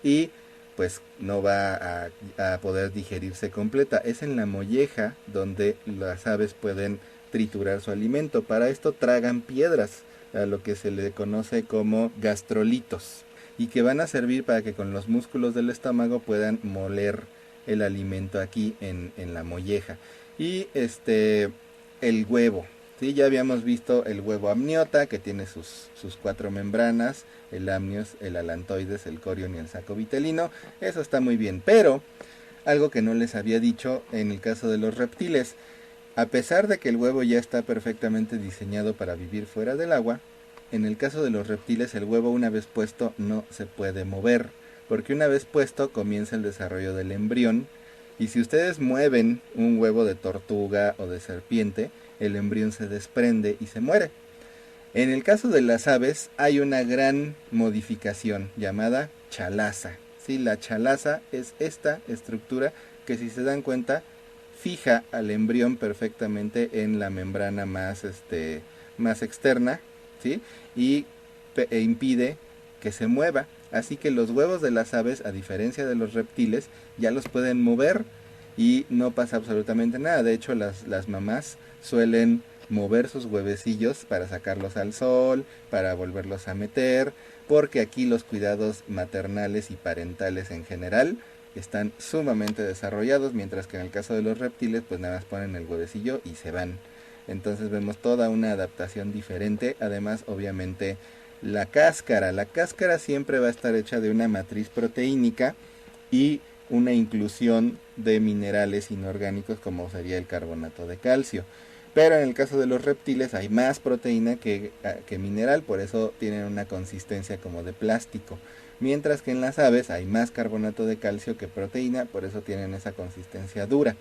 y pues no va a poder digerirse completa. Es en la molleja donde las aves pueden triturar su alimento. Para esto tragan piedras, a lo que se le conoce como gastrolitos, y que van a servir para que con los músculos del estómago puedan moler el alimento aquí en la molleja. Y el huevo, ¿sí? Ya habíamos visto el huevo amniota, que tiene sus 4 membranas, el amnios, el alantoides, el corion y el saco vitelino. Eso está muy bien, pero algo que no les había dicho en el caso de los reptiles: a pesar de que el huevo ya está perfectamente diseñado para vivir fuera del agua, en el caso de los reptiles el huevo, una vez puesto, no se puede mover, porque una vez puesto comienza el desarrollo del embrión, y si ustedes mueven un huevo de tortuga o de serpiente, el embrión se desprende y se muere. En el caso de las aves hay una gran modificación llamada chalaza. ¿Sí? La chalaza es esta estructura que, si se dan cuenta, fija al embrión perfectamente en la membrana más externa, ¿sí? Y impide que se mueva. Así que los huevos de las aves, a diferencia de los reptiles, ya los pueden mover y no pasa absolutamente nada. De hecho, las mamás suelen mover sus huevecillos para sacarlos al sol, para volverlos a meter, porque aquí los cuidados maternales y parentales en general están sumamente desarrollados, mientras que en el caso de los reptiles pues nada más ponen el huevecillo y se van. Entonces vemos toda una adaptación diferente. Además, obviamente, la cáscara siempre va a estar hecha de una matriz proteínica y una inclusión de minerales inorgánicos, como sería el carbonato de calcio. Pero en el caso de los reptiles hay más proteína que mineral, por eso tienen una consistencia como de plástico. Mientras que en las aves hay más carbonato de calcio que proteína, por eso tienen esa consistencia dura.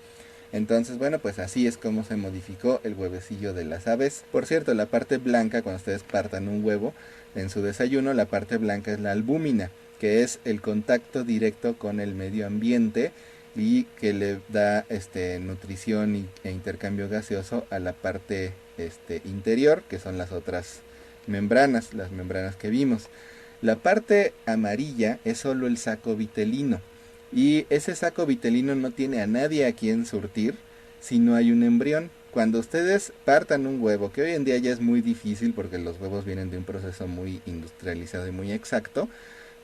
Entonces, bueno, pues así es como se modificó el huevecillo de las aves. Por cierto, la parte blanca, cuando ustedes partan un huevo en su desayuno, la parte blanca es la albúmina, que es el contacto directo con el medio ambiente y que le da nutrición e intercambio gaseoso a la parte interior, que son las otras membranas, las membranas que vimos. La parte amarilla es solo el saco vitelino, y ese saco vitelino no tiene a nadie a quien surtir si no hay un embrión. Cuando ustedes partan un huevo, que hoy en día ya es muy difícil porque los huevos vienen de un proceso muy industrializado y muy exacto,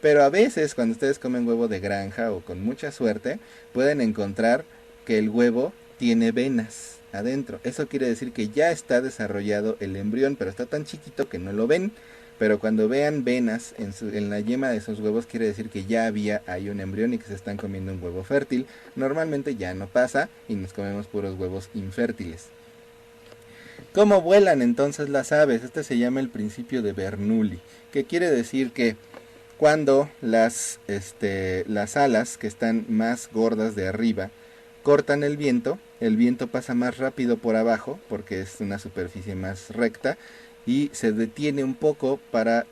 pero a veces cuando ustedes comen huevo de granja o con mucha suerte, pueden encontrar que el huevo tiene venas adentro. Eso quiere decir que ya está desarrollado el embrión, pero está tan chiquito que no lo ven. Pero cuando vean venas en la yema de esos huevos, quiere decir que ya hay un embrión y que se están comiendo un huevo fértil. Normalmente ya no pasa y nos comemos puros huevos infértiles. ¿Cómo vuelan entonces las aves? Este se llama el principio de Bernoulli, que quiere decir que cuando las alas, que están más gordas de arriba, cortan el viento pasa más rápido por abajo porque es una superficie más recta y se detiene un poco para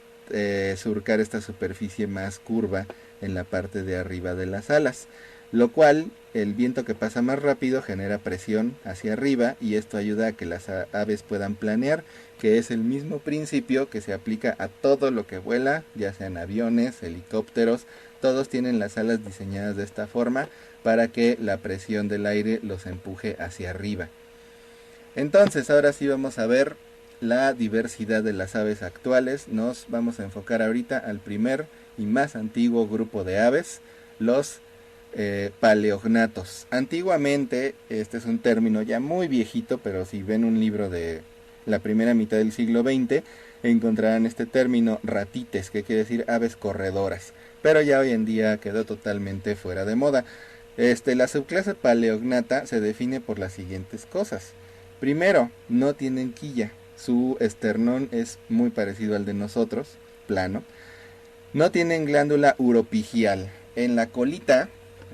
surcar esta superficie más curva en la parte de arriba de las alas, lo cual el viento que pasa más rápido genera presión hacia arriba y esto ayuda a que las aves puedan planear, que es el mismo principio que se aplica a todo lo que vuela, ya sean aviones, helicópteros. Todos tienen las alas diseñadas de esta forma para que la presión del aire los empuje hacia arriba. Entonces, ahora sí vamos a ver la diversidad de las aves actuales. Nos vamos a enfocar ahorita al primer y más antiguo grupo de aves, los paleognatos. Antiguamente, este es un término ya muy viejito, pero si ven un libro de la primera mitad del siglo XX, encontrarán este término ratites, que quiere decir aves corredoras, pero ya hoy en día quedó totalmente fuera de moda. La subclase paleognata se define por las siguientes cosas. Primero, no tienen quilla. Su esternón es muy parecido al de nosotros, plano. No tienen glándula uropigial. En la colita,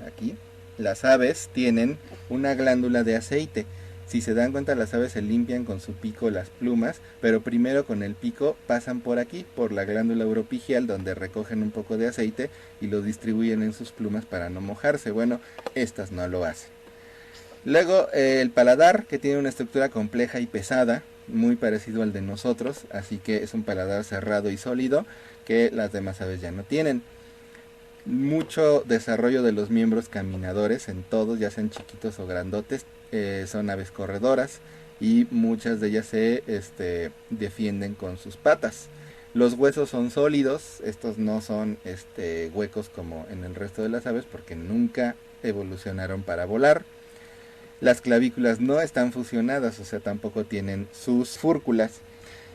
aquí, las aves tienen una glándula de aceite. Si se dan cuenta, las aves se limpian con su pico las plumas, pero primero con el pico pasan por aquí, por la glándula uropigial, donde recogen un poco de aceite y lo distribuyen en sus plumas para no mojarse. Bueno, estas no lo hacen. Luego, el paladar, que tiene una estructura compleja y pesada, muy parecido al de nosotros, así que es un paladar cerrado y sólido que las demás aves ya no tienen. Mucho desarrollo de los miembros caminadores en todos, ya sean chiquitos o grandotes, son aves corredoras y muchas de ellas se defienden con sus patas. Los huesos son sólidos, estos no son huecos como en el resto de las aves porque nunca evolucionaron para volar. Las clavículas no están fusionadas, o sea, tampoco tienen sus fúrculas.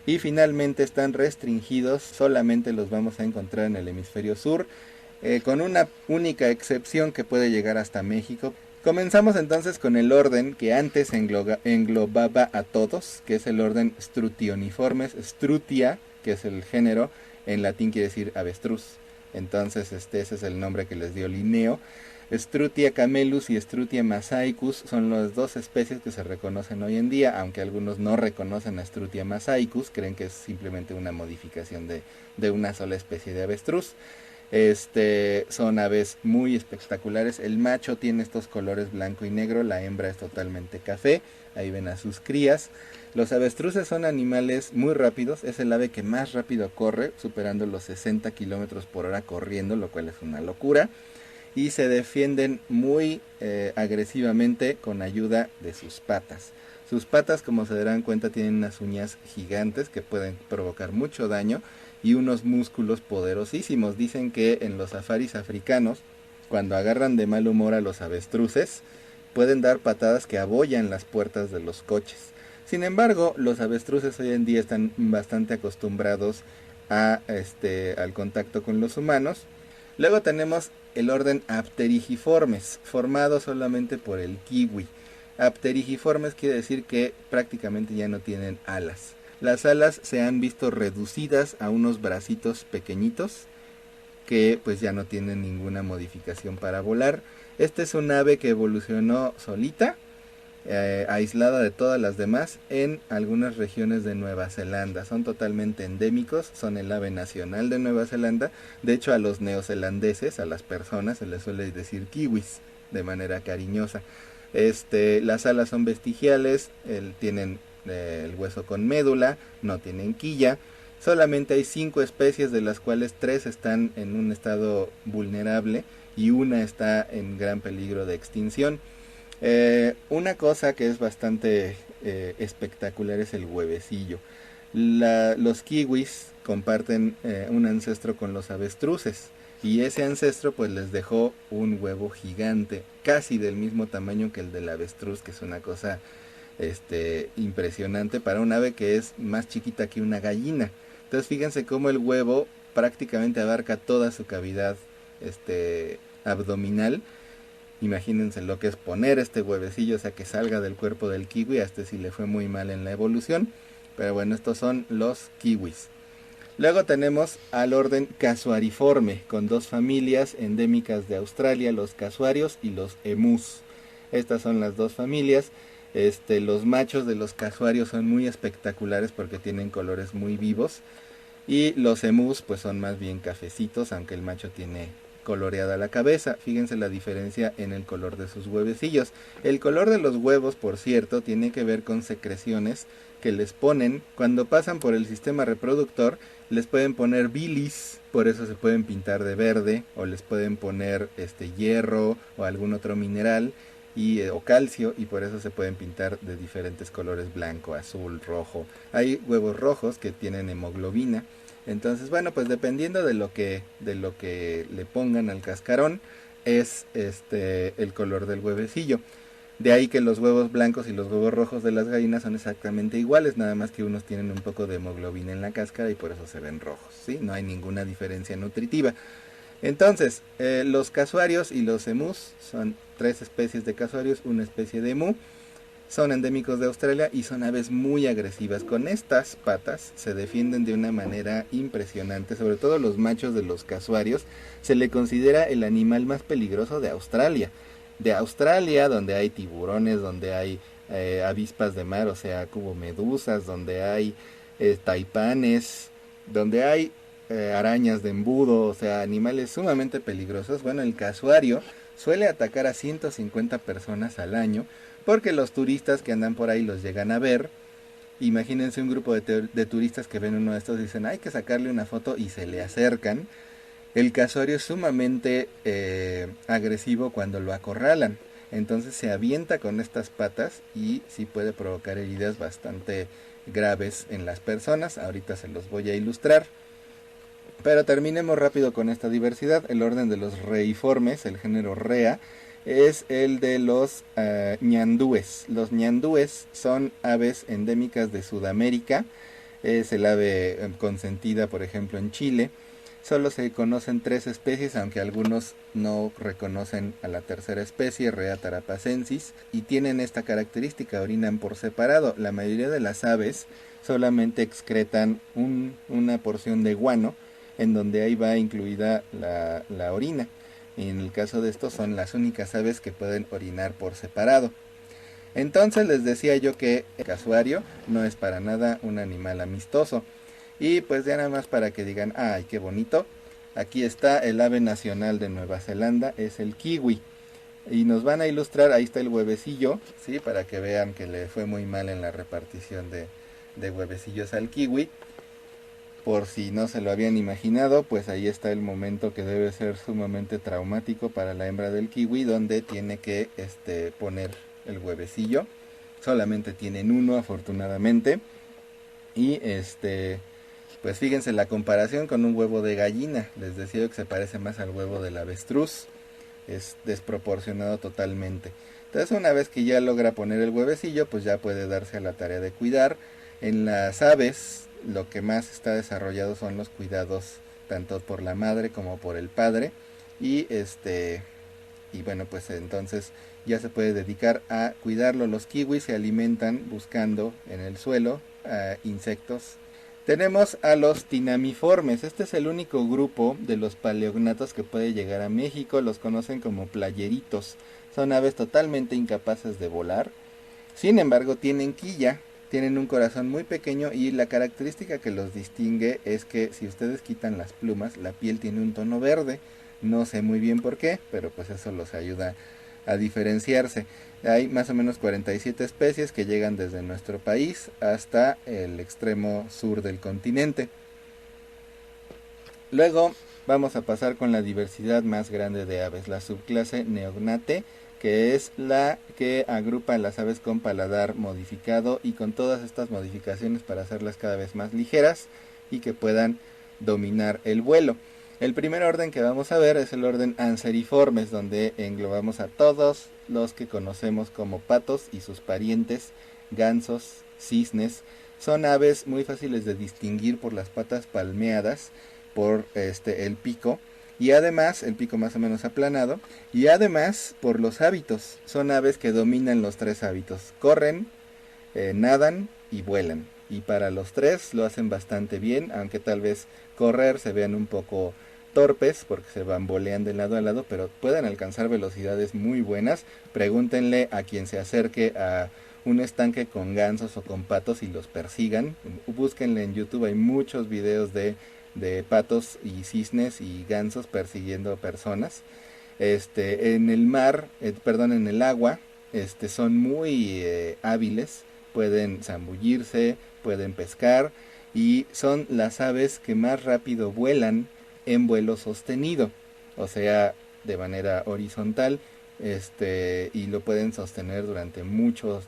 Y finalmente están restringidos, solamente los vamos a encontrar en el hemisferio sur, con una única excepción que puede llegar hasta México. Comenzamos entonces con el orden que antes englobaba a todos, que es el orden Strutioniformes. Strutia, que es el género, en latín quiere decir avestruz. Entonces ese es el nombre que les dio Linneo. Strutia camelus y Strutia masaicus son las dos especies que se reconocen hoy en día, aunque algunos no reconocen a Strutia masaicus, creen que es simplemente una modificación de una sola especie de avestruz. Son aves muy espectaculares. El macho tiene estos colores blanco y negro, la hembra es totalmente café. Ahí ven a sus crías. Los avestruces son animales muy rápidos, es el ave que más rápido corre, superando los 60 kilómetros por hora corriendo, lo cual es una locura. Y se defienden muy agresivamente con ayuda de sus patas. Sus patas, como se darán cuenta, tienen unas uñas gigantes que pueden provocar mucho daño y unos músculos poderosísimos. Dicen que en los safaris africanos, cuando agarran de mal humor a los avestruces, pueden dar patadas que abollan las puertas de los coches. Sin embargo, los avestruces hoy en día están bastante acostumbrados al contacto con los humanos. Luego tenemos el orden Apterigiformes, formado solamente por el kiwi. Apterigiformes quiere decir que prácticamente ya no tienen alas. Las alas se han visto reducidas a unos bracitos pequeñitos que pues ya no tienen ninguna modificación para volar. Esta es un ave que evolucionó solita, aislada de todas las demás en algunas regiones de Nueva Zelanda. Son totalmente endémicos, son el ave nacional de Nueva Zelanda. De hecho, a los neozelandeses, a las personas, se les suele decir kiwis de manera cariñosa. Las alas son vestigiales, tienen el hueso con médula, no tienen quilla. Solamente hay 5 especies, de las cuales 3 están en un estado vulnerable y una está en gran peligro de extinción. Una cosa que es bastante espectacular es el huevecillo. Los kiwis comparten un ancestro con los avestruces y ese ancestro pues les dejó un huevo gigante, casi del mismo tamaño que el del avestruz, que es una cosa impresionante para un ave que es más chiquita que una gallina. Entonces fíjense cómo el huevo prácticamente abarca toda su cavidad abdominal. Imagínense lo que es poner este huevecillo, o sea, que salga del cuerpo del kiwi. A si le fue muy mal en la evolución. Pero bueno, estos son los kiwis. Luego tenemos al orden Casuariforme, con 2 familias endémicas de Australia, los casuarios y los emus. Estas son las 2 familias. Los machos de los casuarios son muy espectaculares porque tienen colores muy vivos. Y los emus pues son más bien cafecitos, aunque el macho tiene coloreada la cabeza. Fíjense la diferencia en el color de sus huevecillos. El color de los huevos, por cierto, tiene que ver con secreciones que les ponen cuando pasan por el sistema reproductor. Les pueden poner bilis, por eso se pueden pintar de verde, o les pueden poner hierro o algún otro mineral o calcio, y por eso se pueden pintar de diferentes colores: blanco, azul, rojo. Hay huevos rojos que tienen hemoglobina. Entonces, bueno, pues dependiendo de lo que le pongan al cascarón, es el color del huevecillo. De ahí que los huevos blancos y los huevos rojos de las gallinas son exactamente iguales, nada más que unos tienen un poco de hemoglobina en la cáscara y por eso se ven rojos, ¿sí? No hay ninguna diferencia nutritiva. Entonces, los casuarios y los emús son 3 especies de casuarios, una especie de emú. Son endémicos de Australia y son aves muy agresivas. Con estas patas se defienden de una manera impresionante, sobre todo los machos de los casuarios. Se le considera el animal más peligroso de Australia. De Australia, donde hay tiburones, donde hay avispas de mar, o sea, como medusas, donde hay taipanes, donde hay arañas de embudo, o sea, animales sumamente peligrosos. Bueno, el casuario suele atacar a 150 personas al año porque los turistas que andan por ahí los llegan a ver. Imagínense un grupo de turistas que ven uno de estos y dicen hay que sacarle una foto y se le acercan. El casuario es sumamente agresivo cuando lo acorralan. Entonces se avienta con estas patas y sí puede provocar heridas bastante graves en las personas. Ahorita se los voy a ilustrar. Pero terminemos rápido con esta diversidad. El orden de los reiformes, el género Rea, es el de los ñandúes. Los ñandúes son aves endémicas de Sudamérica. Es el ave consentida, por ejemplo, en Chile. Solo se conocen 3 especies, aunque algunos no reconocen a la tercera especie, Rea tarapacensis, y tienen esta característica, orinan por separado. La mayoría de las aves solamente excretan una porción de guano, en donde ahí va incluida la orina. En el caso de estos son las únicas aves que pueden orinar por separado. Entonces les decía yo que el casuario no es para nada un animal amistoso. Y pues ya nada más para que digan, ay, qué bonito. Aquí está el ave nacional de Nueva Zelanda, es el kiwi. Y nos van a ilustrar, ahí está el huevecillo, ¿sí? Para que vean que le fue muy mal en la repartición de huevecillos al kiwi. Por si no se lo habían imaginado, pues ahí está el momento que debe ser sumamente traumático para la hembra del kiwi, donde tiene que poner el huevecillo. Solamente tienen uno, afortunadamente. Y pues fíjense la comparación con un huevo de gallina. Les decía que se parece más al huevo del avestruz. Es desproporcionado totalmente. Entonces una vez que ya logra poner el huevecillo, pues ya puede darse a la tarea de cuidar. En las aves lo que más está desarrollado son los cuidados tanto por la madre como por el padre. Y y bueno, pues entonces ya se puede dedicar a cuidarlo. Los kiwis se alimentan buscando en el suelo insectos. Tenemos a los tinamiformes. Este es el único grupo de los paleognatos que puede llegar a México. Los conocen como playeritos. Son aves totalmente incapaces de volar. Sin embargo, tienen quilla, tienen un corazón muy pequeño y la característica que los distingue es que si ustedes quitan las plumas, la piel tiene un tono verde. No sé muy bien por qué, pero pues eso los ayuda a diferenciarse. Hay más o menos 47 especies que llegan desde nuestro país hasta el extremo sur del continente. Luego vamos a pasar con la diversidad más grande de aves, la subclase Neognate, que es la que agrupa a las aves con paladar modificado y con todas estas modificaciones para hacerlas cada vez más ligeras y que puedan dominar el vuelo. El primer orden que vamos a ver es el orden Anseriformes, donde englobamos a todos los que conocemos como patos y sus parientes, gansos, cisnes. Son aves muy fáciles de distinguir por las patas palmeadas, por el pico, y además el pico más o menos aplanado, y además por los hábitos. Son aves que dominan los 3 hábitos: corren, nadan y vuelan. Y para los 3 lo hacen bastante bien, aunque tal vez correr se vean un poco torpes porque se bambolean de lado a lado, pero pueden alcanzar velocidades muy buenas. Pregúntenle a quien se acerque a un estanque con gansos o con patos y los persigan. Búsquenle en YouTube, hay muchos videos de patos y cisnes y gansos persiguiendo personas. En el mar, en el agua, son muy hábiles, pueden zambullirse, pueden pescar y son las aves que más rápido vuelan en vuelo sostenido, o sea, de manera horizontal, y lo pueden sostener durante muchas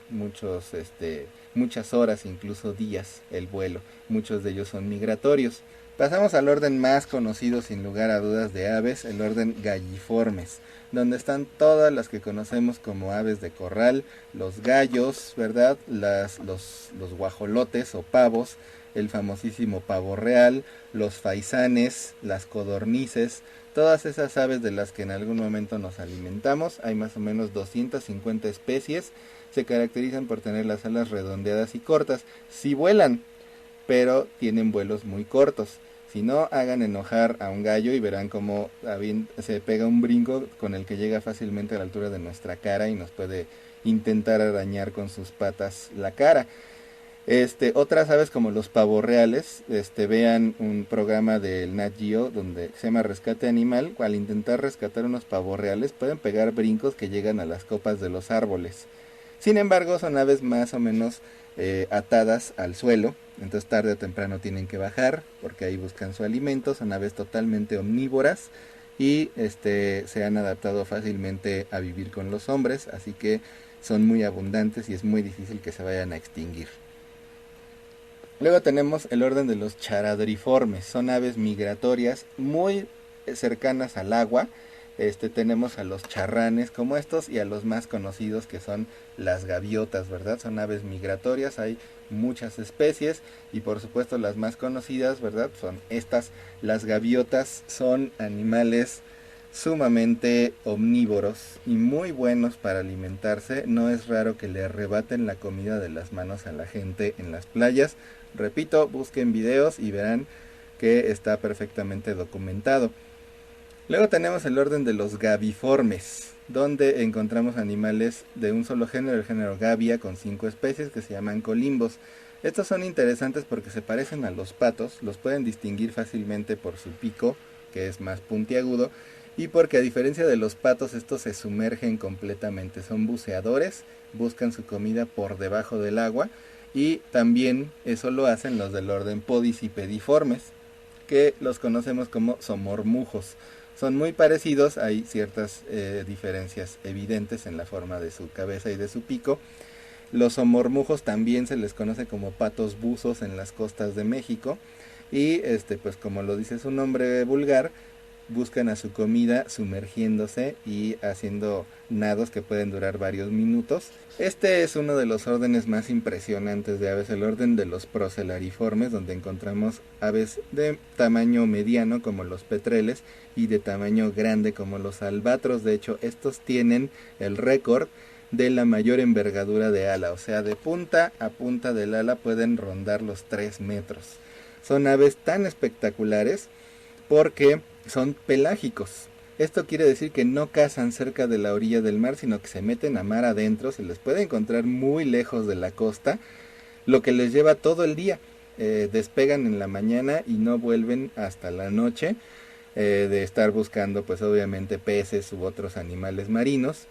horas, incluso días, el vuelo. Muchos de ellos son migratorios. Pasamos al orden más conocido sin lugar a dudas de aves, el orden Galliformes, donde están todas las que conocemos como aves de corral, los gallos, ¿verdad? Los guajolotes o pavos, el famosísimo pavo real, los faisanes, las codornices, todas esas aves de las que en algún momento nos alimentamos. Hay más o menos 250 especies, se caracterizan por tener las alas redondeadas y cortas. Sí vuelan, pero tienen vuelos muy cortos. Si no, hagan enojar a un gallo y verán cómo se pega un brinco con el que llega fácilmente a la altura de nuestra cara y nos puede intentar arañar con sus patas la cara. Otras aves como los pavos reales, vean un programa del Nat Geo donde se llama Rescate Animal. Al intentar rescatar unos pavos reales pueden pegar brincos que llegan a las copas de los árboles. Sin embargo, son aves más o menos atadas al suelo, entonces tarde o temprano tienen que bajar porque ahí buscan su alimento. Son aves totalmente omnívoras y se han adaptado fácilmente a vivir con los hombres, así que son muy abundantes y es muy difícil que se vayan a extinguir. Luego tenemos el orden de los charadriformes, son aves migratorias muy cercanas al agua. Tenemos a los charranes como estos y a los más conocidos que son las gaviotas, ¿verdad? Son aves migratorias, hay muchas especies y por supuesto las más conocidas, ¿verdad? Son estas. Las gaviotas son animales sumamente omnívoros y muy buenos para alimentarse. No es raro que le arrebaten la comida de las manos a la gente en las playas. Repito, busquen videos y verán que está perfectamente documentado. Luego tenemos el orden de los gaviformes, donde encontramos animales de un solo género, el género Gavia, con 5 especies que se llaman colimbos. Estos son interesantes porque se parecen a los patos, los pueden distinguir fácilmente por su pico, que es más puntiagudo, y porque a diferencia de los patos, estos se sumergen completamente, son buceadores, buscan su comida por debajo del agua, y también eso lo hacen los del orden Podicipediformes, que los conocemos como zoomormujos. Son muy parecidos, hay ciertas diferencias evidentes en la forma de su cabeza y de su pico. Los zoomormujos también se les conoce como patos buzos en las costas de México y pues como lo dice su nombre vulgar, buscan a su comida sumergiéndose y haciendo nados que pueden durar varios minutos. Este es uno de los órdenes más impresionantes de aves, el orden de los procelariformes, donde encontramos aves de tamaño mediano como los petreles y de tamaño grande como los albatros. De hecho, estos tienen el récord de la mayor envergadura de ala, o sea, de punta a punta del ala pueden rondar los 3 metros. Son aves tan espectaculares porque son pelágicos. Esto quiere decir que no cazan cerca de la orilla del mar, sino que se meten a mar adentro, se les puede encontrar muy lejos de la costa, lo que les lleva todo el día. Despegan en la mañana y no vuelven hasta la noche, de estar buscando pues obviamente peces u otros animales marinos.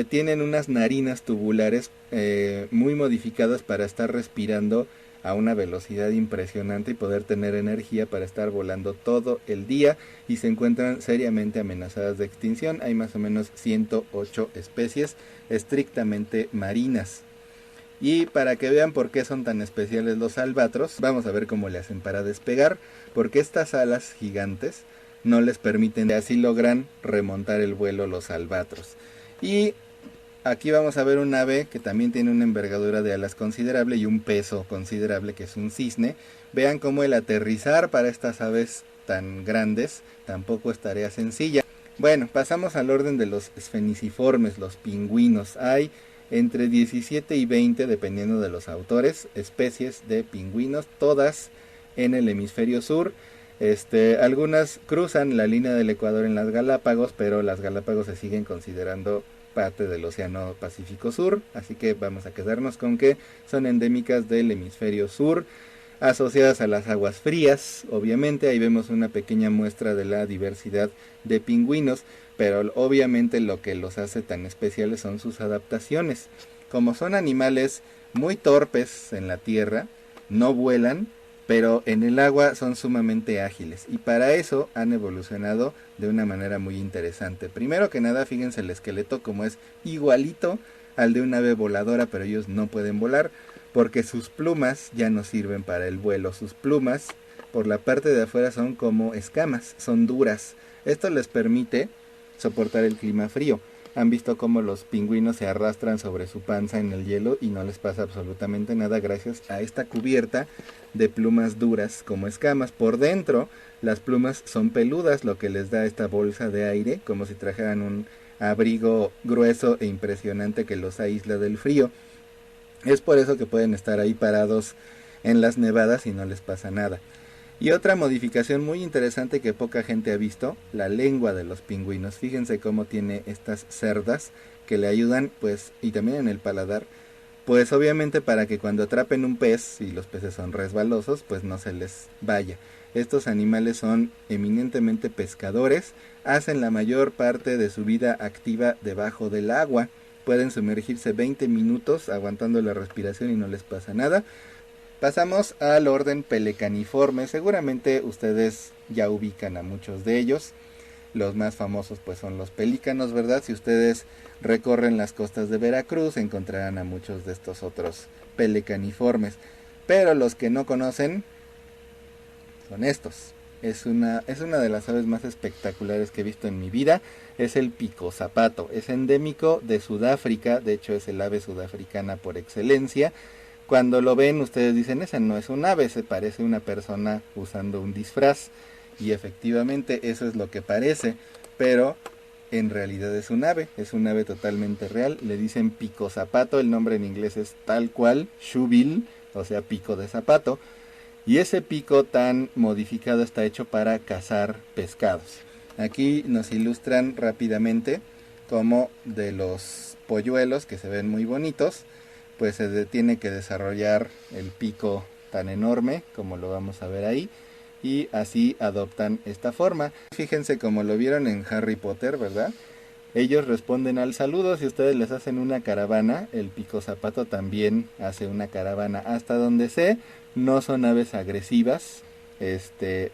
Tienen unas narinas tubulares muy modificadas para estar respirando a una velocidad impresionante y poder tener energía para estar volando todo el día, y se encuentran seriamente amenazadas de extinción. Hay más o menos 108 especies estrictamente marinas. Y para que vean por qué son tan especiales los albatros, vamos a ver cómo le hacen para despegar, porque estas alas gigantes no les permiten, así logran remontar el vuelo los albatros. Y aquí vamos a ver un ave que también tiene una envergadura de alas considerable y un peso considerable, que es un cisne. Vean cómo el aterrizar para estas aves tan grandes tampoco es tarea sencilla. Bueno, pasamos al orden de los esfeniciformes, los pingüinos. Hay entre 17 y 20, dependiendo de los autores, especies de pingüinos, todas en el hemisferio sur. Algunas cruzan la línea del Ecuador en las Galápagos, pero las Galápagos se siguen considerando parte del Océano Pacífico Sur, así que vamos a quedarnos con que son endémicas del hemisferio sur, asociadas a las aguas frías. Obviamente ahí vemos una pequeña muestra de la diversidad de pingüinos, pero obviamente lo que los hace tan especiales son sus adaptaciones. Como son animales muy torpes en la tierra, no vuelan, pero en el agua son sumamente ágiles, y para eso han evolucionado de una manera muy interesante. Primero que nada, fíjense el esqueleto como es igualito al de un ave voladora, pero ellos no pueden volar porque sus plumas ya no sirven para el vuelo. Sus plumas por la parte de afuera son como escamas, son duras. Esto les permite soportar el clima frío. Han visto cómo los pingüinos se arrastran sobre su panza en el hielo y no les pasa absolutamente nada gracias a esta cubierta de plumas duras como escamas. Por dentro las plumas son peludas, lo que les da esta bolsa de aire, como si trajeran un abrigo grueso e impresionante que los aísla del frío. Es por eso que pueden estar ahí parados en las nevadas y no les pasa nada. Y otra modificación muy interesante que poca gente ha visto, la lengua de los pingüinos. Fíjense cómo tiene estas cerdas que le ayudan, pues, y también en el paladar, pues obviamente para que cuando atrapen un pez, y los peces son resbalosos, pues no se les vaya. Estos animales son eminentemente pescadores, hacen la mayor parte de su vida activa debajo del agua, pueden sumergirse 20 minutos aguantando la respiración y no les pasa nada. Pasamos al orden Pelecaniforme. Seguramente ustedes ya ubican a muchos de ellos. Los más famosos pues son los pelícanos, ¿verdad? Si ustedes recorren las costas de Veracruz encontrarán a muchos de estos otros pelecaniformes. Pero los que no conocen son estos. Es una de las aves más espectaculares que he visto en mi vida. Es el picozapato. Es endémico de Sudáfrica. De hecho es el ave sudafricana por excelencia. Cuando lo ven ustedes dicen, esa no es un ave, se parece una persona usando un disfraz. Y efectivamente eso es lo que parece, pero en realidad es un ave totalmente real. Le dicen picozapato, el nombre en inglés es tal cual, shoebill, o sea pico de zapato. Y ese pico tan modificado está hecho para cazar pescados. Aquí nos ilustran rápidamente cómo de los polluelos que se ven muy bonitos, pues se tiene que desarrollar el pico tan enorme como lo vamos a ver ahí y así adoptan esta forma. Fíjense como lo vieron en Harry Potter, ¿verdad? Ellos responden al saludo. Si ustedes les hacen una caravana, el picozapato también hace una caravana. Hasta donde sé, no son aves agresivas.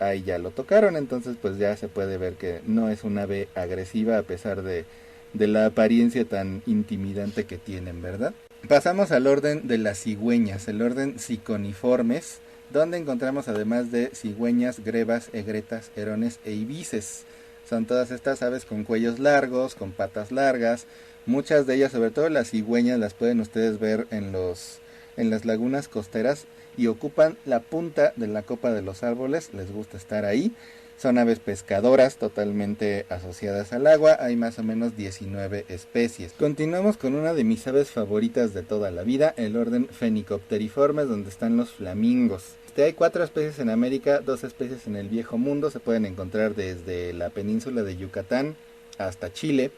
Ahí ya lo tocaron, entonces pues ya se puede ver que no es un ave agresiva a pesar de la apariencia tan intimidante que tienen, ¿verdad? Pasamos al orden de las cigüeñas, el orden Ciconiformes, donde encontramos además de cigüeñas, grebas, egretas, herones e ibises. Son todas estas aves con cuellos largos, con patas largas. Muchas de ellas, sobre todo las cigüeñas, las pueden ustedes ver en las lagunas costeras y ocupan la punta de la copa de los árboles, les gusta estar ahí. Son aves pescadoras totalmente asociadas al agua, hay más o menos 19 especies. Continuamos con una de mis aves favoritas de toda la vida, el orden Phenicopteriformes, donde están los flamingos. Hay 4 especies en América, 2 especies en el Viejo Mundo, se pueden encontrar desde la península de Yucatán hasta Chile.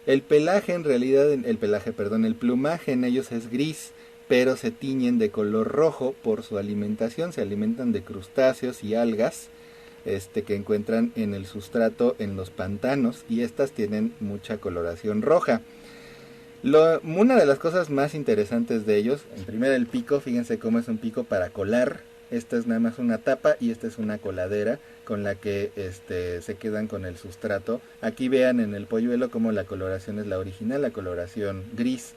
El plumaje en ellos es gris, pero se tiñen de color rojo por su alimentación, se alimentan de crustáceos y algas que encuentran en el sustrato en los pantanos y estas tienen mucha coloración roja. Una de las cosas más interesantes de ellos, en primer el pico, fíjense cómo es un pico para colar. Esta es nada más una tapa y esta es una coladera con la que se quedan con el sustrato. Aquí vean en el polluelo cómo la coloración es la original, la coloración gris.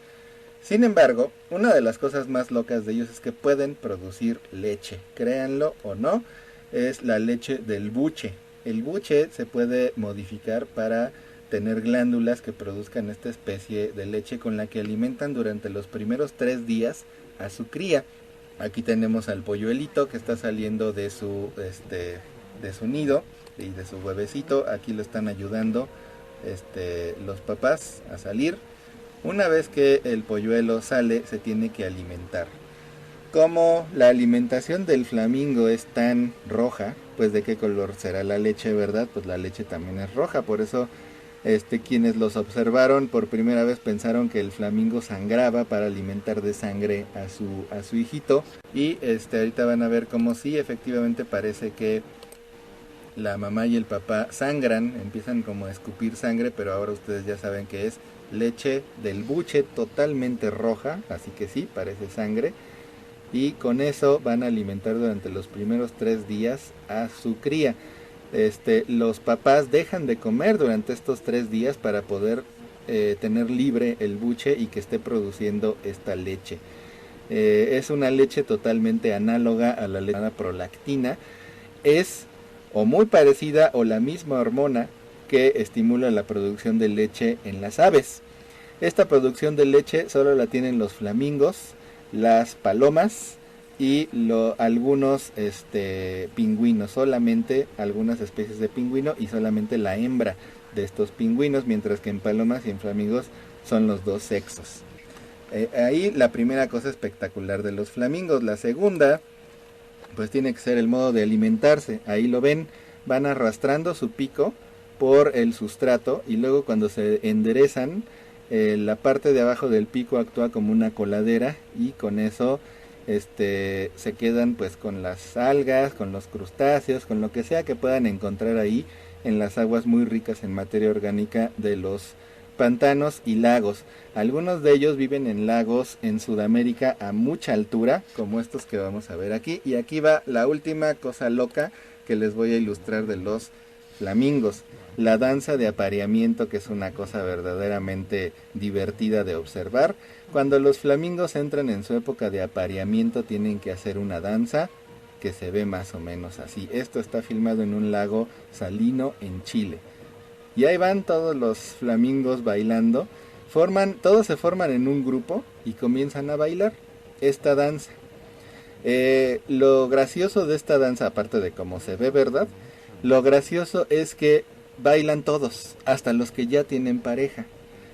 Sin embargo, una de las cosas más locas de ellos es que pueden producir leche, créanlo o no, es la leche del buche. El buche se puede modificar para tener glándulas que produzcan esta especie de leche con la que alimentan durante los primeros 3 días a su cría. Aquí tenemos al polluelito que está saliendo de su nido y de su huevecito. Aquí lo están ayudando los papás a salir. Una vez que el polluelo sale, se tiene que alimentar. Como la alimentación del flamingo es tan roja, pues de qué color será la leche, ¿verdad? Pues la leche también es roja, por eso quienes los observaron por primera vez pensaron que el flamingo sangraba para alimentar de sangre a su hijito. Y ahorita van a ver cómo sí, efectivamente parece que la mamá y el papá sangran, empiezan como a escupir sangre, pero ahora ustedes ya saben que es leche del buche totalmente roja, así que sí, parece sangre. Y con eso van a alimentar durante los primeros 3 días a su cría. Los papás dejan de comer durante estos 3 días para poder tener libre el buche y que esté produciendo esta leche. Es una leche totalmente análoga a la leche prolactina es o muy parecida o la misma hormona que estimula la producción de leche en las aves. Esta producción de leche solo la tienen los flamingos, las palomas y algunos pingüinos, solamente algunas especies de pingüino y solamente la hembra de estos pingüinos, mientras que en palomas y en flamingos son los dos sexos. Ahí la primera cosa espectacular de los flamingos. La segunda, pues tiene que ser el modo de alimentarse. Ahí lo ven, van arrastrando su pico por el sustrato y luego cuando se enderezan, la parte de abajo del pico actúa como una coladera y con eso se quedan pues con las algas, con los crustáceos, con lo que sea que puedan encontrar ahí en las aguas muy ricas en materia orgánica de los pantanos y lagos. Algunos de ellos viven en lagos en Sudamérica a mucha altura, como estos que vamos a ver aquí. Y aquí va la última cosa loca que les voy a ilustrar de los flamingos. La danza de apareamiento, que es una cosa verdaderamente divertida de observar. Cuando los flamingos entran en su época de apareamiento tienen que hacer una danza que se ve más o menos así. Esto está filmado en un lago salino en Chile. Y ahí van todos los flamingos bailando. Todos se forman en un grupo y comienzan a bailar esta danza. Lo gracioso de esta danza, aparte de cómo se ve, ¿verdad? Lo gracioso es que bailan todos, hasta los que ya tienen pareja.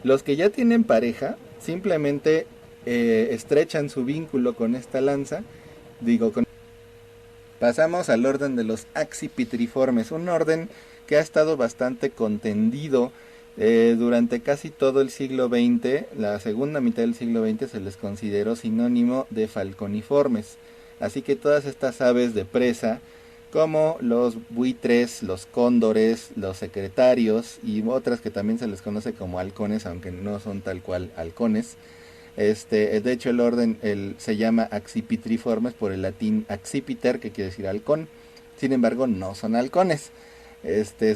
Los que ya tienen pareja simplemente estrechan su vínculo con esta lanza. Pasamos al orden de los accipitriformes, un orden que ha estado bastante contendido durante casi todo el siglo XX. La segunda mitad del siglo XX se les consideró sinónimo de falconiformes. Así que todas estas aves de presa, como los buitres, los cóndores, los secretarios y otras que también se les conoce como halcones, aunque no son tal cual halcones. De hecho el orden se llama accipitriformes por el latín accipiter, que quiere decir halcón. Sin embargo, no son halcones.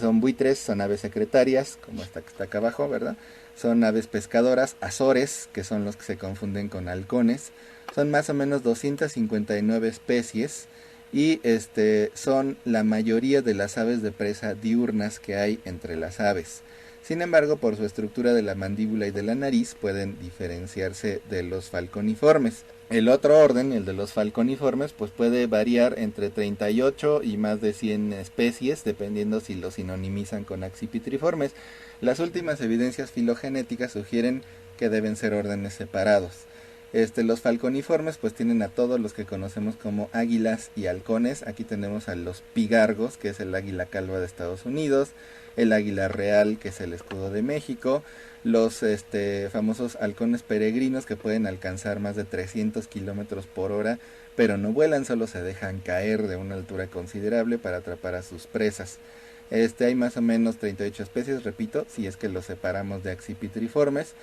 Son buitres, son aves secretarias, como esta que está acá abajo, ¿verdad? Son aves pescadoras, azores, que son los que se confunden con halcones. Son más o menos 259 especies y son la mayoría de las aves de presa diurnas que hay entre las aves. Sin embargo, por su estructura de la mandíbula y de la nariz, pueden diferenciarse de los falconiformes. El otro orden, el de los falconiformes, pues puede variar entre 38 y más de 100 especies, dependiendo si los sinonimizan con accipitriformes. Las últimas evidencias filogenéticas sugieren que deben ser órdenes separados. Los falconiformes pues tienen a todos los que conocemos como águilas y halcones. Aquí tenemos a los pigargos, que es el águila calva de Estados Unidos, el águila real, que es el escudo de México, los famosos halcones peregrinos, que pueden alcanzar más de 300 kilómetros por hora, pero no vuelan, solo se dejan caer de una altura considerable para atrapar a sus presas. Hay más o menos 38 especies, repito, si es que los separamos de accipitriformes.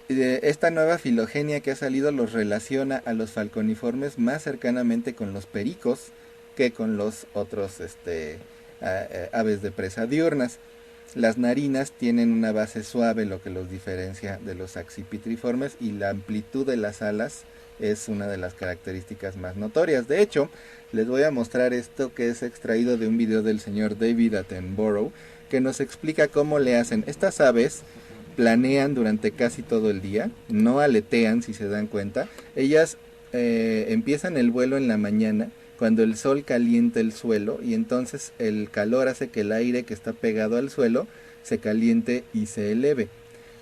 Esta nueva filogenia que ha salido los relaciona a los falconiformes más cercanamente con los pericos que con los otros aves de presa diurnas. Las narinas tienen una base suave, lo que los diferencia de los accipitriformes, y la amplitud de las alas es una de las características más notorias. De hecho, les voy a mostrar esto, que es extraído de un video del señor David Attenborough, que nos explica cómo le hacen. Estas aves planean durante casi todo el día, no aletean, si se dan cuenta. Ellas empiezan el vuelo en la mañana, cuando el sol calienta el suelo, y entonces el calor hace que el aire que está pegado al suelo se caliente y se eleve.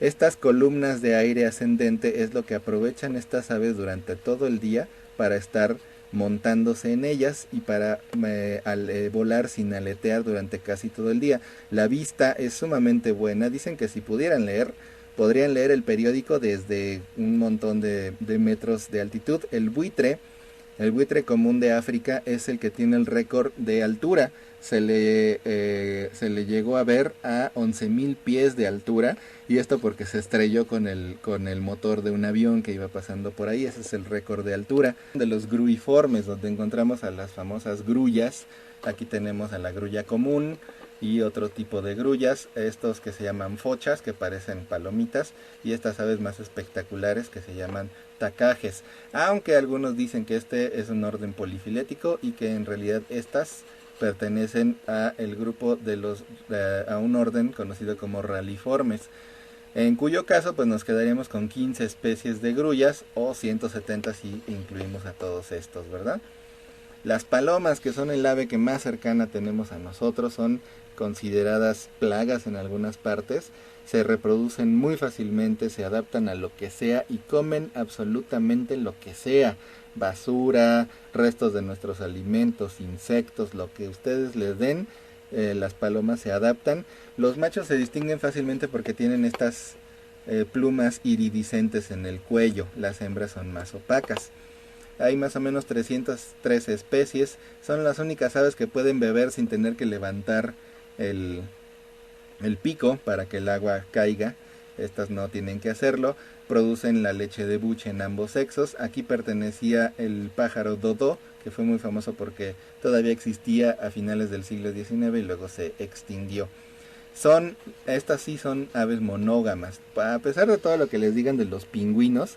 Estas columnas de aire ascendente es lo que aprovechan estas aves durante todo el día para estar montándose en ellas y para volar sin aletear durante casi todo el día. La vista es sumamente buena. Dicen que si pudieran leer, podrían leer el periódico desde un montón de metros de altitud. El buitre común de África es el que tiene el récord de altura. Se le llegó a ver a 11,000 pies de altura, y esto porque se estrelló con el motor de un avión que iba pasando por ahí. Ese es el récord de altura. De los gruiformes, donde encontramos a las famosas grullas. Aquí tenemos a la grulla común y otro tipo de grullas, estos que se llaman fochas, que parecen palomitas, y estas aves más espectaculares que se llaman tacajes, aunque algunos dicen que este es un orden polifilético y que en realidad estas pertenecen a el grupo de a un orden conocido como Ralliformes, en cuyo caso pues nos quedaríamos con 15 especies de grullas o 170 si incluimos a todos estos, ¿verdad? Las palomas, que son el ave que más cercana tenemos a nosotros, son consideradas plagas en algunas partes, se reproducen muy fácilmente, se adaptan a lo que sea y comen absolutamente lo que sea, basura, restos de nuestros alimentos, insectos, lo que ustedes les den, las palomas se adaptan. Los machos se distinguen fácilmente porque tienen estas plumas iridiscentes en el cuello, las hembras son más opacas. Hay más o menos 313 especies, son las únicas aves que pueden beber sin tener que levantar el pico para que el agua caiga. Estas no tienen que hacerlo, producen la leche de buche en ambos sexos. Aquí pertenecía el pájaro dodo, que fue muy famoso porque todavía existía a finales del siglo XIX y luego se extinguió. Estas sí son aves monógamas. A pesar de todo lo que les digan de los pingüinos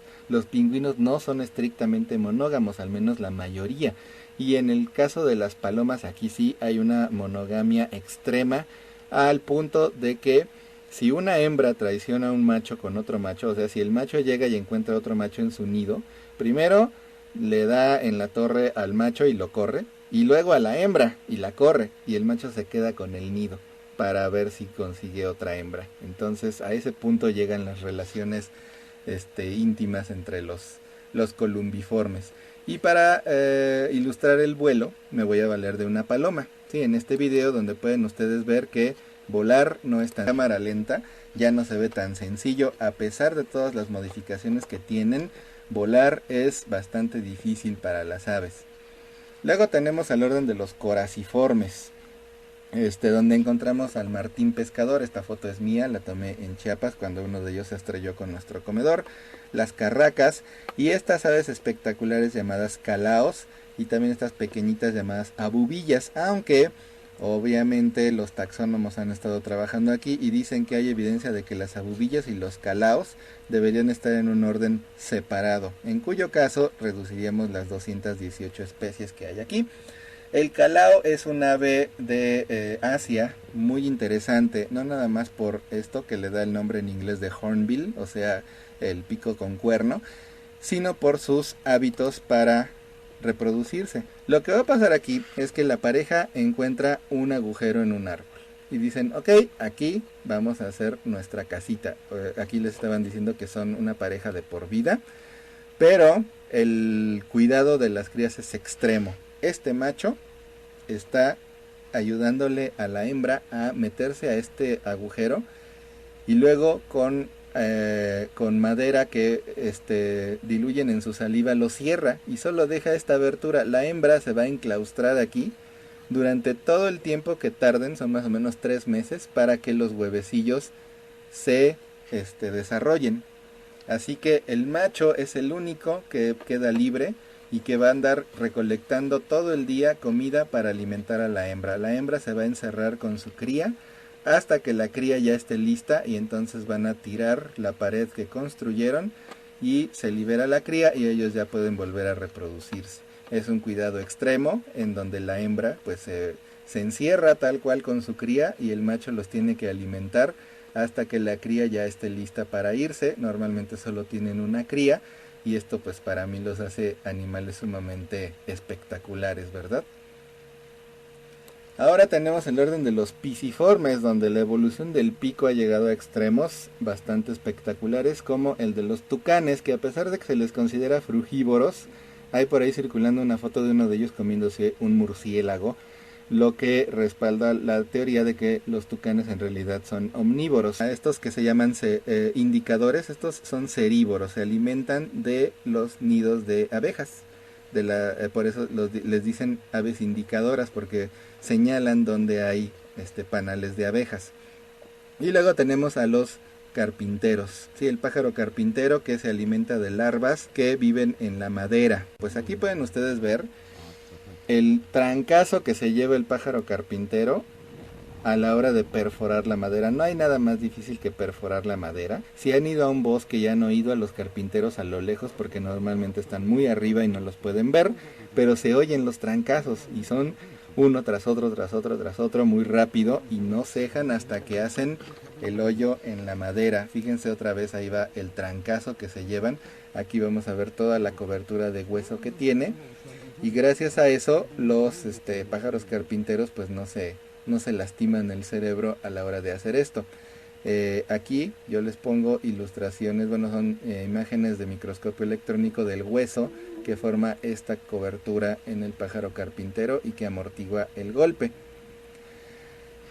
no son estrictamente monógamos, al menos la mayoría. Y en el caso de las palomas, aquí sí hay una monogamia extrema, al punto de que si una hembra traiciona a un macho con otro macho, o sea, si el macho llega y encuentra otro macho en su nido, primero le da en la torre al macho y lo corre, y luego a la hembra y la corre, y el macho se queda con el nido para ver si consigue otra hembra. Entonces a ese punto llegan las relaciones íntimas entre los columbiformes. Y para ilustrar el vuelo me voy a valer de una paloma. Sí, en este video donde pueden ustedes ver que volar no es tan cámara lenta, ya no se ve tan sencillo, a pesar de todas las modificaciones que tienen, volar es bastante difícil para las aves. Luego tenemos al orden de los coraciformes, donde encontramos al martín pescador. Esta foto es mía, la tomé en Chiapas cuando uno de ellos se estrelló con nuestro comedor. Las carracas y estas aves espectaculares llamadas calaos, y también estas pequeñitas llamadas abubillas, aunque obviamente los taxónomos han estado trabajando aquí y dicen que hay evidencia de que las abubillas y los calaos deberían estar en un orden separado, en cuyo caso reduciríamos las 218 especies que hay aquí. El calao es un ave de Asia muy interesante, no nada más por esto que le da el nombre en inglés de hornbill, o sea, el pico con cuerno, sino por sus hábitos para reproducirse. Lo que va a pasar aquí es que la pareja encuentra un agujero en un árbol y dicen, ok, aquí vamos a hacer nuestra casita. Aquí les estaban diciendo que son una pareja de por vida, pero el cuidado de las crías es extremo. Este macho está ayudándole a la hembra a meterse a este agujero y luego con madera que diluyen en su saliva lo cierra y solo deja esta abertura. La hembra se va a enclaustrar aquí durante todo el tiempo que tarden, son más o menos 3 meses, para que los huevecillos se desarrollen. Así que el macho es el único que queda libre y que va a andar recolectando todo el día comida para alimentar a la hembra. La hembra se va a encerrar con su cría hasta que la cría ya esté lista y entonces van a tirar la pared que construyeron y se libera la cría y ellos ya pueden volver a reproducirse. Es un cuidado extremo en donde la hembra pues se encierra tal cual con su cría y el macho los tiene que alimentar hasta que la cría ya esté lista para irse. Normalmente solo tienen una cría y esto pues para mí los hace animales sumamente espectaculares, ¿verdad? Ahora tenemos el orden de los piciformes, donde la evolución del pico ha llegado a extremos bastante espectaculares, como el de los tucanes, que a pesar de que se les considera frugívoros, hay por ahí circulando una foto de uno de ellos comiéndose un murciélago, lo que respalda la teoría de que los tucanes en realidad son omnívoros. A estos que se llaman indicadores, estos son cerívoros, se alimentan de los nidos de abejas. Por eso les dicen aves indicadoras, porque señalan donde hay panales de abejas. Y luego tenemos a los carpinteros, sí, el pájaro carpintero, que se alimenta de larvas que viven en la madera. Pues aquí pueden ustedes ver el trancazo que se lleva el pájaro carpintero a la hora de perforar la madera. No hay nada más difícil que perforar la madera. Si han ido a un bosque y han oído a los carpinteros a lo lejos, porque normalmente están muy arriba y no los pueden ver, pero se oyen los trancazos y son uno tras otro, tras otro, tras otro, muy rápido, y no cejan hasta que hacen el hoyo en la madera. Fíjense otra vez, ahí va el trancazo que se llevan. Aquí vamos a ver toda la cobertura de hueso que tiene, y gracias a eso los pájaros carpinteros pues no se lastiman el cerebro a la hora de hacer esto. Aquí yo les pongo ilustraciones, bueno, son imágenes de microscopio electrónico del hueso que forma esta cobertura en el pájaro carpintero y que amortigua el golpe.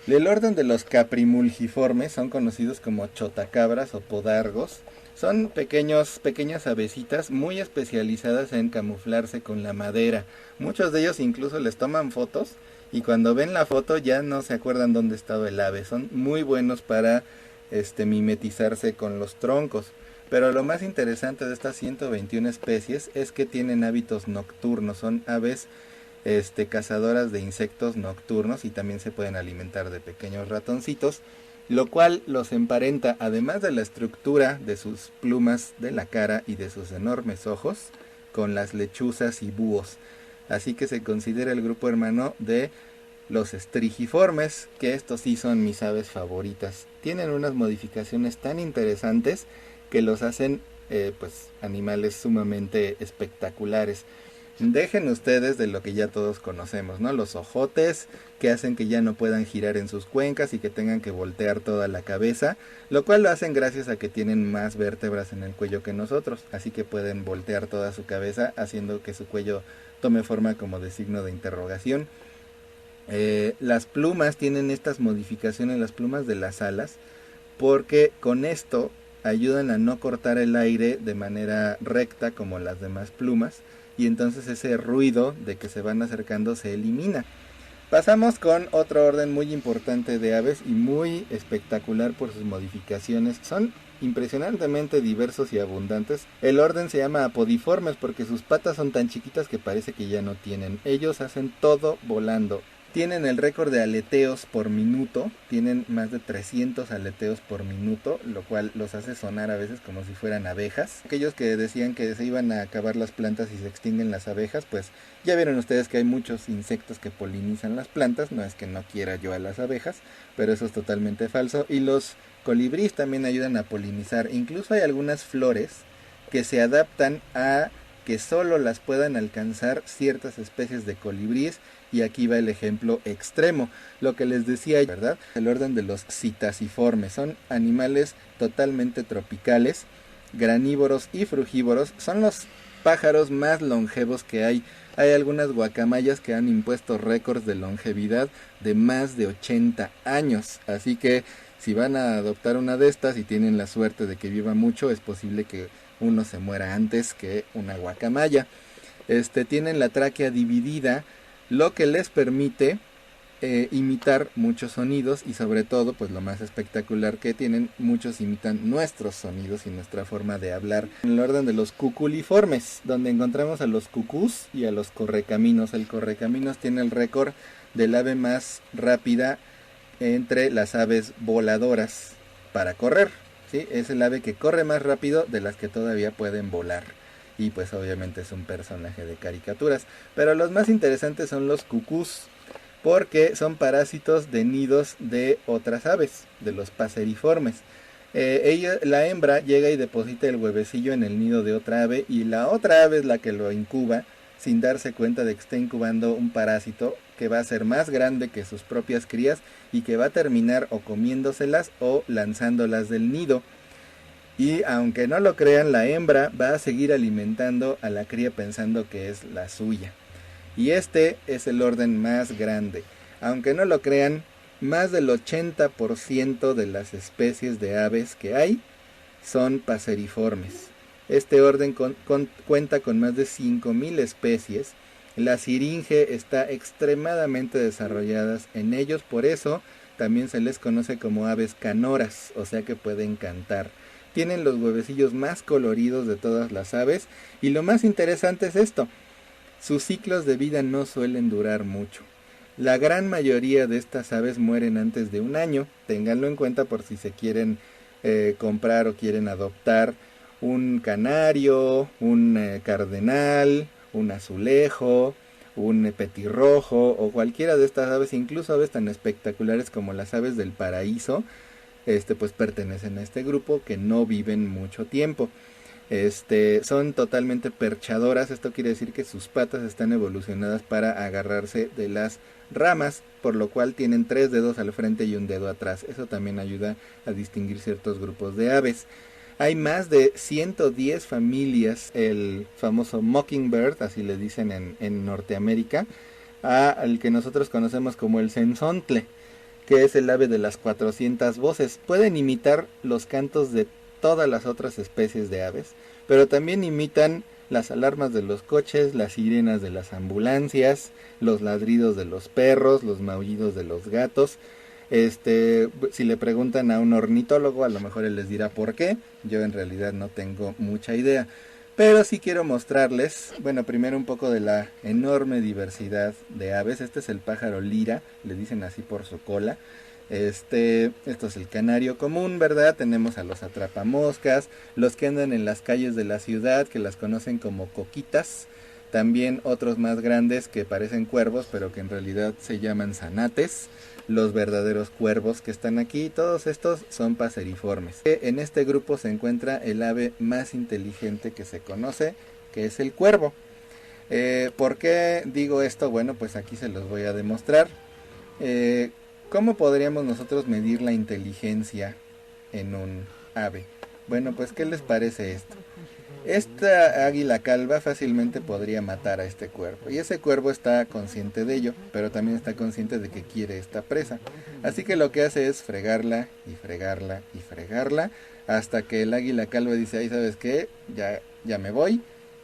El orden de los caprimulgiformes, son conocidos como chotacabras o podargos. Son pequeñas avecitas muy especializadas en camuflarse con la madera. Muchos de ellos incluso les toman fotos y cuando ven la foto ya no se acuerdan dónde estaba el ave. Son muy buenos para mimetizarse con los troncos. Pero lo más interesante de estas 121 especies es que tienen hábitos nocturnos. Son aves cazadoras de insectos nocturnos y también se pueden alimentar de pequeños ratoncitos, lo cual los emparenta, además de la estructura de sus plumas de la cara y de sus enormes ojos, con las lechuzas y búhos. Así que se considera el grupo hermano de los estrigiformes, que estos sí son mis aves favoritas. Tienen unas modificaciones tan interesantes que los hacen pues animales sumamente espectaculares. Dejen ustedes de lo que ya todos conocemos, ¿no? Los ojotes, que hacen que ya no puedan girar en sus cuencas y que tengan que voltear toda la cabeza, lo cual lo hacen gracias a que tienen más vértebras en el cuello que nosotros, así que pueden voltear toda su cabeza, haciendo que su cuello tome forma como de signo de interrogación. Las plumas tienen estas modificaciones, las plumas de las alas, porque con esto ayudan a no cortar el aire de manera recta como las demás plumas, y entonces ese ruido de que se van acercando se elimina. Pasamos con otro orden muy importante de aves y muy espectacular por sus modificaciones. Son impresionantemente diversos y abundantes. El orden se llama apodiformes porque sus patas son tan chiquitas que parece que ya no tienen. Ellos hacen todo volando. Tienen el récord de aleteos por minuto, tienen más de 300 aleteos por minuto, lo cual los hace sonar a veces como si fueran abejas. Aquellos que decían que se iban a acabar las plantas y se extinguen las abejas, pues ya vieron ustedes que hay muchos insectos que polinizan las plantas. No es que no quiera yo a las abejas, pero eso es totalmente falso. Y los colibríes también ayudan a polinizar. Incluso hay algunas flores que se adaptan a que solo las puedan alcanzar ciertas especies de colibríes, y aquí va el ejemplo extremo, lo que les decía, ¿verdad? El orden de los citasiformes, son animales totalmente tropicales, granívoros y frugívoros, son los pájaros más longevos que hay. Hay algunas guacamayas que han impuesto récords de longevidad de más de 80 años, así que si van a adoptar una de estas y tienen la suerte de que viva mucho, es posible que uno se muera antes que una guacamaya. Tienen la tráquea dividida, lo que les permite imitar muchos sonidos, y sobre todo, pues lo más espectacular que tienen, muchos imitan nuestros sonidos y nuestra forma de hablar. En el orden de los cuculiformes, donde encontramos a los cucús y a los correcaminos. El correcaminos tiene el récord del ave más rápida entre las aves voladoras para correr, ¿sí? Es el ave que corre más rápido de las que todavía pueden volar. Y pues obviamente es un personaje de caricaturas. Pero los más interesantes son los cucús, porque son parásitos de nidos de otras aves, de los paseriformes. La hembra llega y deposita el huevecillo en el nido de otra ave, y la otra ave es la que lo incuba, sin darse cuenta de que está incubando un parásito que va a ser más grande que sus propias crías y que va a terminar o comiéndoselas o lanzándolas del nido. Y aunque no lo crean, la hembra va a seguir alimentando a la cría pensando que es la suya. Y este es el orden más grande. Aunque no lo crean, más del 80% de las especies de aves que hay son paseriformes. Este orden cuenta con más de 5.000 especies. La siringe está extremadamente desarrollada en ellos, por eso también se les conoce como aves canoras, o sea que pueden cantar. Tienen los huevecillos más coloridos de todas las aves, y lo más interesante es esto: sus ciclos de vida no suelen durar mucho. La gran mayoría de estas aves mueren antes de un año. Ténganlo en cuenta por si se quieren comprar o quieren adoptar un canario, un cardenal, un azulejo, un petirrojo o cualquiera de estas aves, incluso aves tan espectaculares como las aves del paraíso, pues pertenecen a este grupo que no viven mucho tiempo. Son totalmente perchadoras, esto quiere decir que sus patas están evolucionadas para agarrarse de las ramas, por lo cual tienen 3 dedos al frente y un dedo atrás. Eso también ayuda a distinguir ciertos grupos de aves. Hay más de 110 familias, el famoso mockingbird, así le dicen en Norteamérica, al que nosotros conocemos como el cenzontle, que es el ave de las 400 voces. Pueden imitar los cantos de todas las otras especies de aves, pero también imitan las alarmas de los coches, las sirenas de las ambulancias, los ladridos de los perros, los maullidos de los gatos. Si le preguntan a un ornitólogo, a lo mejor él les dirá por qué. Yo en realidad no tengo mucha idea, pero sí quiero mostrarles, bueno, primero un poco de la enorme diversidad de aves. Este es el pájaro lira, le dicen así por su cola. Esto es el canario común, ¿verdad? Tenemos a los atrapamoscas, los que andan en las calles de la ciudad, que las conocen como coquitas. También otros más grandes que parecen cuervos, pero que en realidad se llaman zanates. Los verdaderos cuervos que están aquí, todos estos son paseriformes. En este grupo se encuentra el ave más inteligente que se conoce, que es el cuervo. ¿Por qué digo esto? Bueno, pues aquí se los voy a demostrar. ¿Cómo podríamos nosotros medir la inteligencia en un ave? Bueno, pues ¿qué les parece esto? Esta águila calva fácilmente podría matar a este cuervo, y ese cuervo está consciente de ello, pero también está consciente de que quiere esta presa. Así que lo que hace es fregarla y fregarla y fregarla, hasta que el águila calva dice, ay, ¿sabes qué? Ya me voy,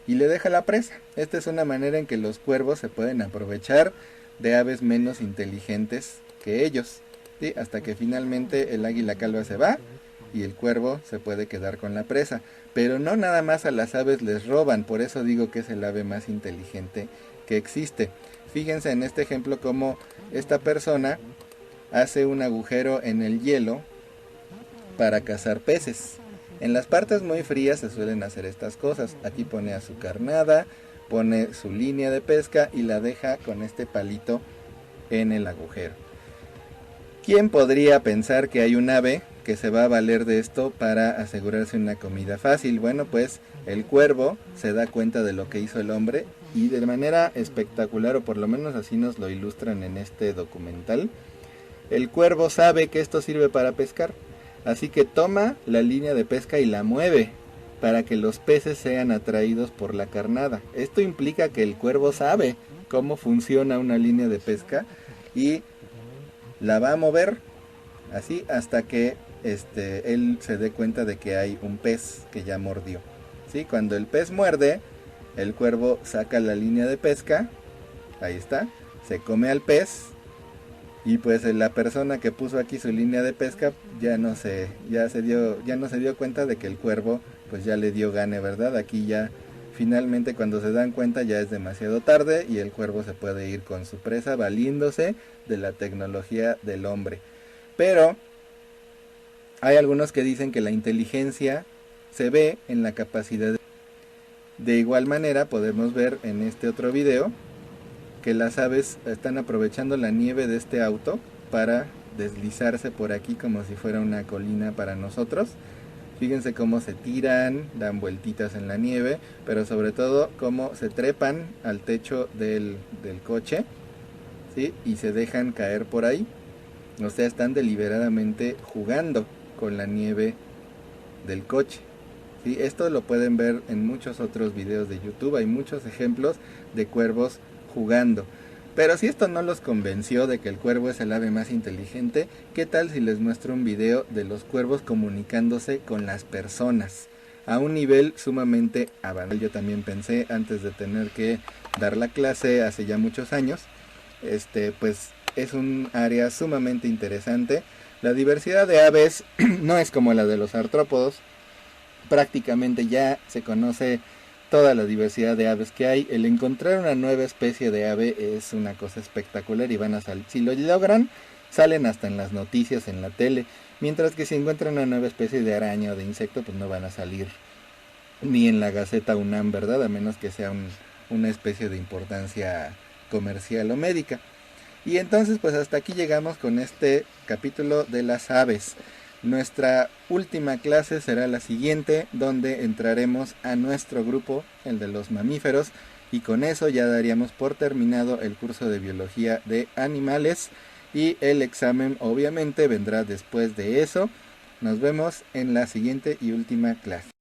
y le deja la presa. Esta es una manera en que los cuervos se pueden aprovechar de aves menos inteligentes que ellos, ¿sí? Hasta que finalmente el águila calva se va y el cuervo se puede quedar con la presa. Pero no nada más a las aves les roban, por eso digo que es el ave más inteligente que existe. Fíjense en este ejemplo cómo esta persona hace un agujero en el hielo para cazar peces. En las partes muy frías se suelen hacer estas cosas. Aquí pone a su carnada, pone su línea de pesca y la deja con este palito en el agujero. ¿Quién podría pensar que hay un ave que se va a valer de esto para asegurarse una comida fácil? Bueno, pues el cuervo se da cuenta de lo que hizo el hombre y de manera espectacular, o por lo menos así nos lo ilustran en este documental, el cuervo sabe que esto sirve para pescar, así que toma la línea de pesca y la mueve para que los peces sean atraídos por la carnada. Esto implica que el cuervo sabe cómo funciona una línea de pesca y la va a mover así hasta que él se dé cuenta de que hay un pez que ya mordió. ¿Sí? Cuando el pez muerde, el cuervo saca la línea de pesca, ahí está, se come al pez, y pues la persona que puso aquí su línea de pesca ya no se dio cuenta de que el cuervo pues ya le dio gane, ¿verdad? Aquí ya finalmente cuando se dan cuenta ya es demasiado tarde y el cuervo se puede ir con su presa valiéndose de la tecnología del hombre. Pero hay algunos que dicen que la inteligencia se ve en la capacidad de igual manera podemos ver en este otro video que las aves están aprovechando la nieve de este auto para deslizarse por aquí como si fuera una colina para nosotros. Fíjense cómo se tiran, dan vueltitas en la nieve, pero sobre todo cómo se trepan al techo del coche, ¿sí? Y se dejan caer por ahí. O sea, están deliberadamente jugando con la nieve del coche. ¿Sí? Esto lo pueden ver en muchos otros videos de YouTube. Hay muchos ejemplos de cuervos jugando. Pero si esto no los convenció de que el cuervo es el ave más inteligente, ¿qué tal si les muestro un video de los cuervos comunicándose con las personas? A un nivel sumamente avanzado. Yo también pensé antes de tener que dar la clase hace ya muchos años, pues es un área sumamente interesante. La diversidad de aves no es como la de los artrópodos. Prácticamente ya se conoce toda la diversidad de aves que hay. El encontrar una nueva especie de ave es una cosa espectacular y van a salir. Si lo logran, salen hasta en las noticias, en la tele. Mientras que si encuentran una nueva especie de araña o de insecto, pues no van a salir ni en la Gaceta UNAM, ¿verdad? A menos que sea una especie de importancia comercial o médica. Y entonces pues hasta aquí llegamos con este capítulo de las aves. Nuestra última clase será la siguiente, donde entraremos a nuestro grupo, el de los mamíferos, y con eso ya daríamos por terminado el curso de biología de animales y el examen obviamente vendrá después de eso. Nos vemos en la siguiente y última clase.